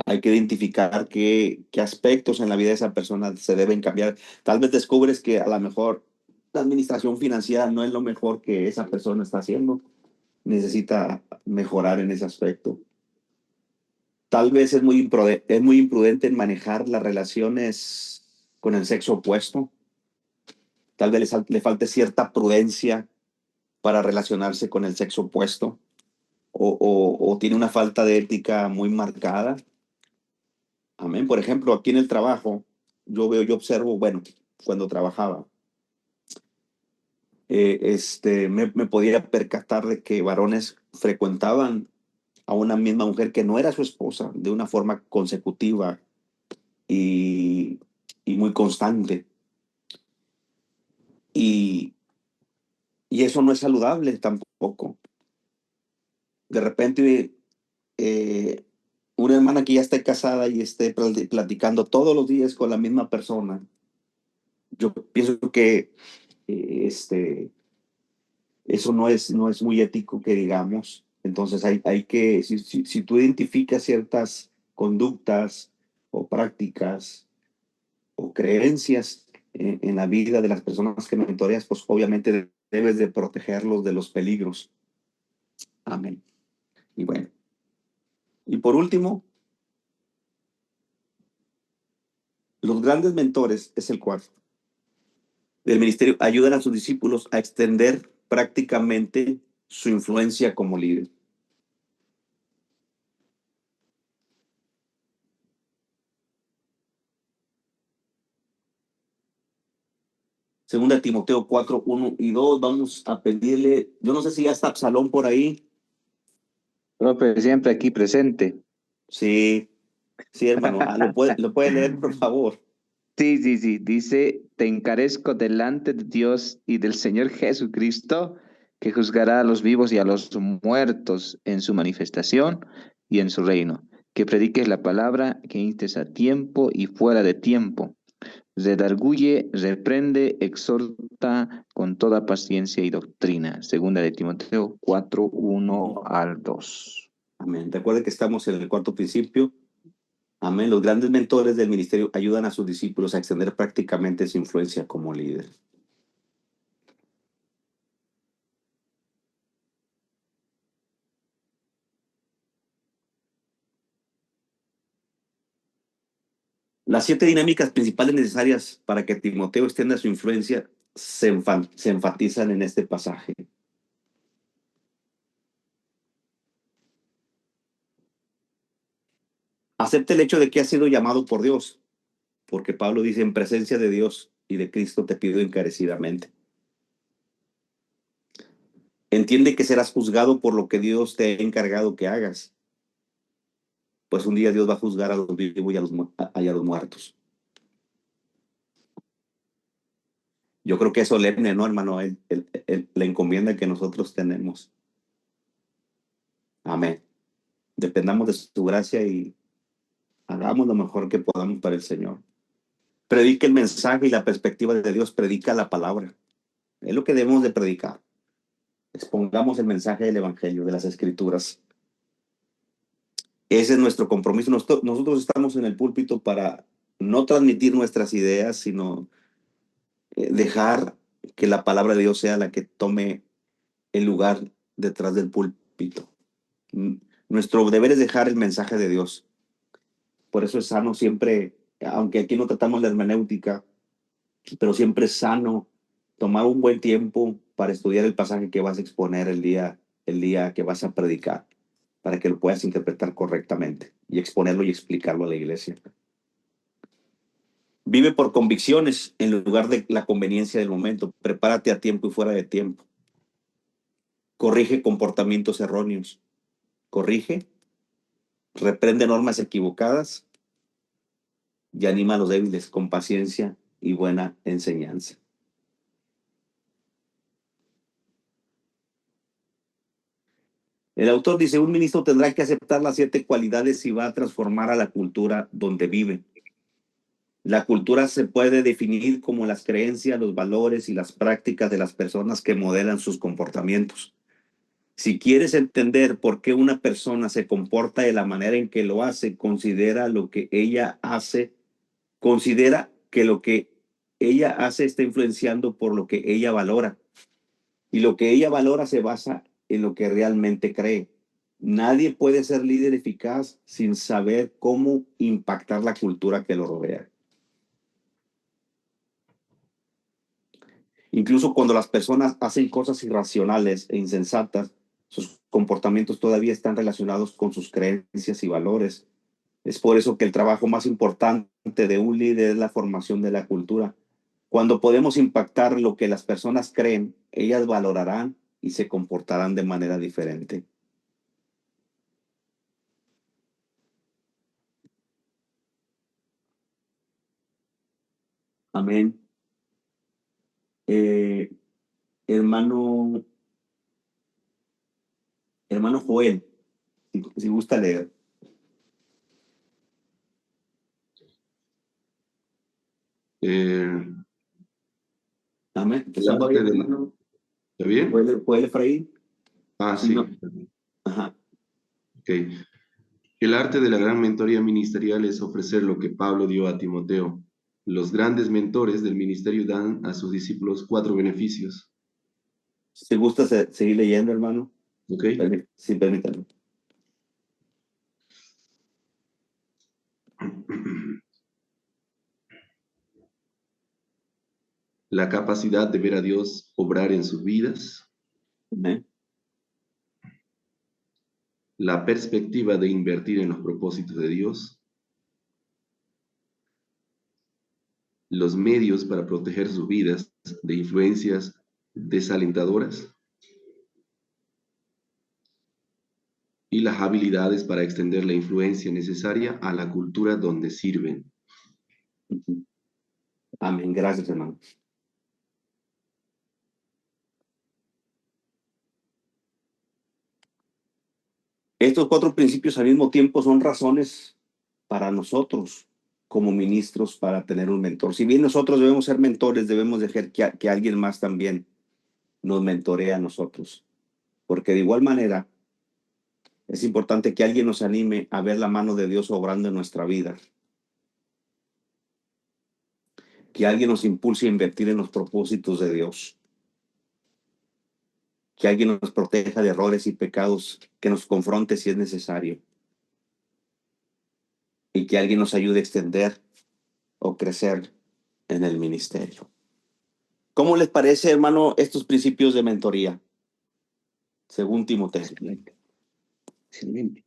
Hay que identificar qué aspectos en la vida de esa persona se deben cambiar. Tal vez descubres que a lo mejor la administración financiera no es lo mejor que esa persona está haciendo. Necesita mejorar en ese aspecto. Tal vez es muy imprudente en manejar las relaciones con el sexo opuesto. Tal vez le falte cierta prudencia para relacionarse con el sexo opuesto o tiene una falta de ética muy marcada. Amén. Por ejemplo, aquí en el trabajo, yo observo, bueno, cuando trabajaba, me podía percatar de que varones frecuentaban a una misma mujer que no era su esposa de una forma consecutiva y muy constante. Y eso no es saludable tampoco. De repente, una hermana que ya esté casada y esté platicando todos los días con la misma persona, yo pienso que eso no es muy ético, que digamos. Entonces hay que, si tú identificas ciertas conductas o prácticas o creencias en la vida de las personas que mentoreas, pues obviamente debes de protegerlos de los peligros. Amén. Y bueno. Y por último, los grandes mentores, es el cuarto, del ministerio, ayudan a sus discípulos a extender prácticamente su influencia como líder. Segunda Timoteo 4, 1 y 2, vamos a pedirle, yo no sé si ya está Absalón por ahí. Profe, siempre aquí presente. Sí, hermano, ¿lo puede leer, por favor? Sí. Dice, te encarezco delante de Dios y del Señor Jesucristo, que juzgará a los vivos y a los muertos en su manifestación y en su reino. Que prediques la palabra, que instes a tiempo y fuera de tiempo. redarguye, reprende, exhorta con toda paciencia y doctrina. Segunda de Timoteo 4, 1 al 2. Amén. Recuerde que estamos en el cuarto principio. Amén. Los grandes mentores del ministerio ayudan a sus discípulos a extender prácticamente su influencia como líder. Las 7 dinámicas principales necesarias para que Timoteo extienda su influencia se enfatizan en este pasaje. Acepte el hecho de que ha sido llamado por Dios, porque Pablo dice, en presencia de Dios y de Cristo te pido encarecidamente. Entiende que serás juzgado por lo que Dios te ha encargado que hagas, pues un día Dios va a juzgar a los vivos y a los muertos. Yo creo que es solemne, ¿no, hermano? La encomienda que nosotros tenemos. Amén. Dependamos de su gracia y hagamos lo mejor que podamos para el Señor. Predique el mensaje y la perspectiva de Dios, predica la palabra. Es lo que debemos de predicar. Expongamos el mensaje del Evangelio, de las Escrituras. Ese es nuestro compromiso. Nosotros estamos en el púlpito para no transmitir nuestras ideas, sino dejar que la palabra de Dios sea la que tome el lugar detrás del púlpito. Nuestro deber es dejar el mensaje de Dios. Por eso es sano siempre, aunque aquí no tratamos la hermenéutica, pero siempre es sano tomar un buen tiempo para estudiar el pasaje que vas a exponer el día que vas a predicar, para que lo puedas interpretar correctamente y exponerlo y explicarlo a la iglesia. Vive por convicciones en lugar de la conveniencia del momento. Prepárate a tiempo y fuera de tiempo. Corrige comportamientos erróneos. Corrige, reprende normas equivocadas y anima a los débiles con paciencia y buena enseñanza. El autor dice, un ministro tendrá que aceptar las 7 cualidades si va a transformar a la cultura donde vive. La cultura se puede definir como las creencias, los valores y las prácticas de las personas que modelan sus comportamientos. Si quieres entender por qué una persona se comporta de la manera en que lo hace, considera que lo que ella hace está influenciando por lo que ella valora. Y lo que ella valora se basa en lo que realmente cree. Nadie puede ser líder eficaz sin saber cómo impactar la cultura que lo rodea. Incluso cuando las personas hacen cosas irracionales e insensatas, sus comportamientos todavía están relacionados con sus creencias y valores. Es por eso que el trabajo más importante de un líder es la formación de la cultura. Cuando podemos impactar lo que las personas creen, ellas valorarán y se comportarán de manera diferente. Amén. Hermano Joel, si gusta leer. Amén. ¿Está bien? ¿Puede Efraín? Sí. No. Ajá. Ok. El arte de la gran mentoría ministerial es ofrecer lo que Pablo dio a Timoteo. Los grandes mentores del ministerio dan a sus discípulos 4 beneficios. Si gusta seguir leyendo, hermano. Ok. Sí, permítanme. La capacidad de ver a Dios obrar en sus vidas. Amén. La perspectiva de invertir en los propósitos de Dios. Los medios para proteger sus vidas de influencias desalentadoras. Y las habilidades para extender la influencia necesaria a la cultura donde sirven. Amén. Gracias, hermano. Estos 4 principios al mismo tiempo son razones para nosotros como ministros para tener un mentor. Si bien nosotros debemos ser mentores, debemos dejar que alguien más también nos mentoree a nosotros. Porque de igual manera, es importante que alguien nos anime a ver la mano de Dios obrando en nuestra vida. Que alguien nos impulse a invertir en los propósitos de Dios. Que alguien nos proteja de errores y pecados, que nos confronte si es necesario. Y que alguien nos ayude a extender o crecer en el ministerio. ¿Cómo les parece, hermano, estos principios de mentoría? Según Timoteo. Excelente. Excelente.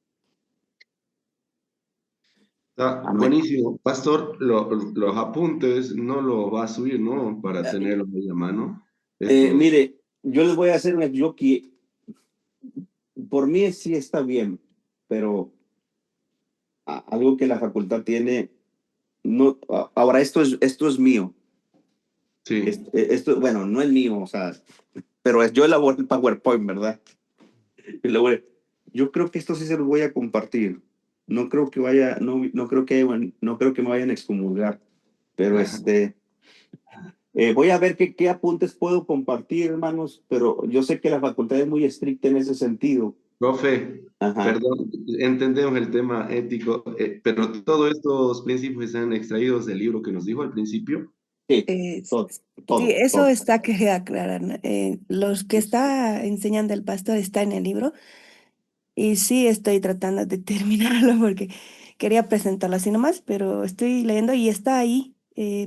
Está buenísimo. Pastor, los apuntes no los va a subir, ¿no? Para tenerlos ahí a mano. Mire, yo les voy a hacer una jockey. Por mí sí está bien, pero algo que la facultad tiene, no, ahora esto es mío. Sí. Esto, bueno, no es mío, o sea, pero yo elaboro el PowerPoint, ¿verdad? Yo creo que esto sí se los voy a compartir. No creo que vaya, no creo que me vayan a excomulgar, pero voy a ver qué apuntes puedo compartir, hermanos, pero yo sé que la facultad es muy estricta en ese sentido. Profe, perdón, entendemos el tema ético, pero todos estos principios están extraídos del libro que nos dijo al principio. Sí, Sí, eso está que aclarar, ¿no? Los que está enseñando el pastor está en el libro y sí estoy tratando de terminarlo porque quería presentarlo así nomás, pero estoy leyendo y está ahí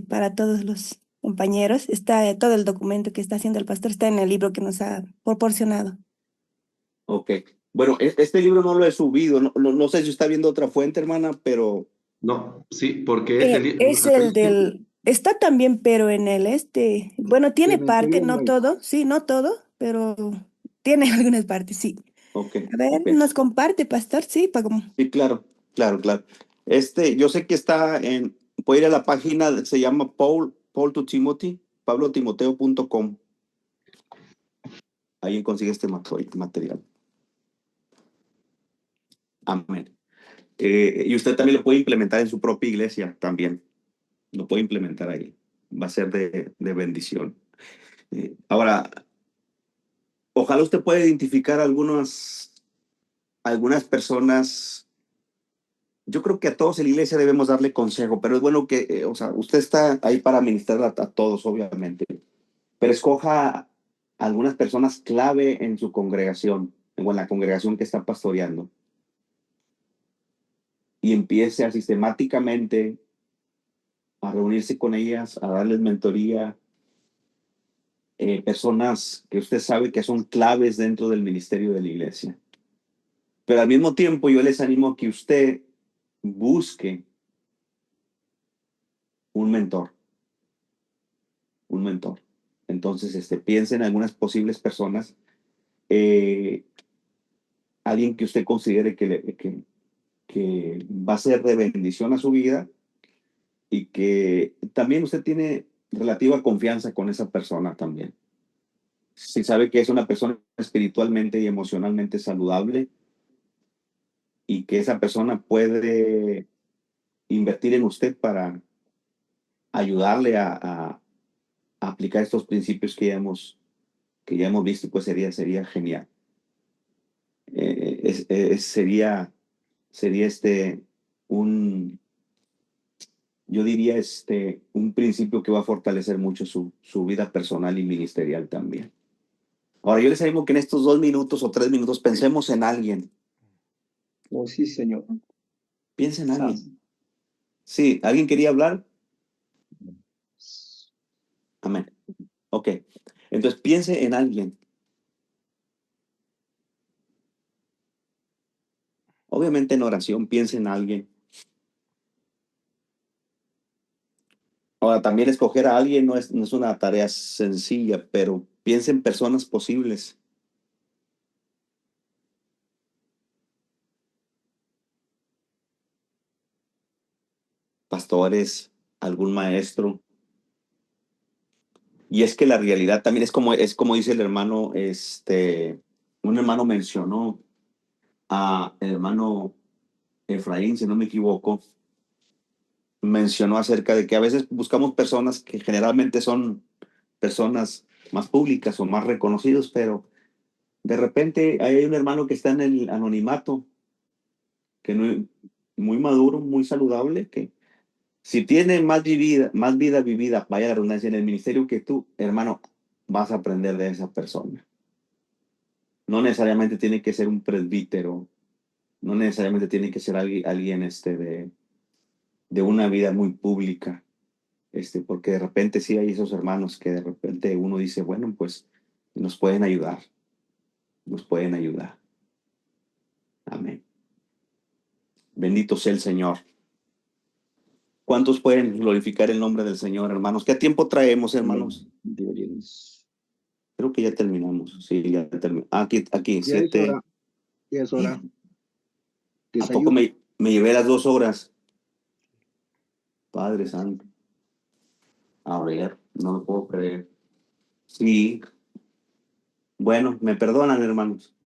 para todos los compañeros. Está todo el documento que está haciendo el pastor, está en el libro que nos ha proporcionado. Ok. Bueno, este libro no lo he subido. No sé si está viendo otra fuente, hermana, pero... No, sí, porque este libro... Es el del... Está también, pero en el bueno, tiene parte, no todo, sí, no todo, pero tiene algunas partes, sí. Ok. A ver, nos comparte, pastor, sí, para como... Sí, claro. Yo sé que está puede ir a la página, se llama Paul to Timothy, pablotimoteo.com. Ahí consigue este material. Amén. Y usted también lo puede implementar en su propia iglesia también. Lo puede implementar ahí. Va a ser de bendición. Ahora, ojalá usted pueda identificar algunas personas. Yo creo que a todos en la iglesia debemos darle consejo, pero es bueno que, usted está ahí para ministrar a todos, obviamente. Pero escoja algunas personas clave en su congregación o en la congregación que está pastoreando. Y empiece a sistemáticamente a reunirse con ellas, a darles mentoría, personas que usted sabe que son claves dentro del ministerio de la iglesia. Pero al mismo tiempo yo les animo a que usted busque un mentor. Entonces, piense en algunas posibles personas, alguien que usted considere que va a ser de bendición a su vida y que también usted tiene relativa confianza con esa persona también. Si sabe que es una persona espiritualmente y emocionalmente saludable y que esa persona puede invertir en usted para ayudarle a aplicar estos principios que ya hemos visto, pues sería genial. Sería yo diría un principio que va a fortalecer mucho su vida personal y ministerial también. Ahora, yo les animo que en estos 2 minutos o 3 minutos pensemos en alguien. Oh, sí, Señor. Piensa en alguien. Sí, ¿alguien quería hablar? Amén. Ok. Entonces, piense en alguien. Obviamente en oración, piense en alguien. Ahora, también escoger a alguien no es una tarea sencilla, pero piense en personas posibles. Pastores, algún maestro. Y es que la realidad también es como dice el hermano, un hermano mencionó a el hermano Efraín, si no me equivoco, mencionó acerca de que a veces buscamos personas que generalmente son personas más públicas o más reconocidos, pero de repente hay un hermano que está en el anonimato, que no, muy maduro, muy saludable, que si tiene más vida vivida, vaya la redundancia, en el ministerio que tú, hermano, vas a aprender de esa persona. No necesariamente tiene que ser un presbítero, no necesariamente tiene que ser alguien de una vida muy pública, porque de repente sí hay esos hermanos que de repente uno dice, bueno, pues nos pueden ayudar, nos pueden ayudar. Amén. Bendito sea el Señor. ¿Cuántos pueden glorificar el nombre del Señor, hermanos? ¿Qué tiempo traemos, hermanos? Creo que ya terminamos. Sí, ya terminamos. Aquí, Ya 7. es hora. Ya es hora. ¿A poco me llevé las 2 horas? Padre Santo. A ver, no lo puedo creer. Sí. Bueno, me perdonan, hermanos.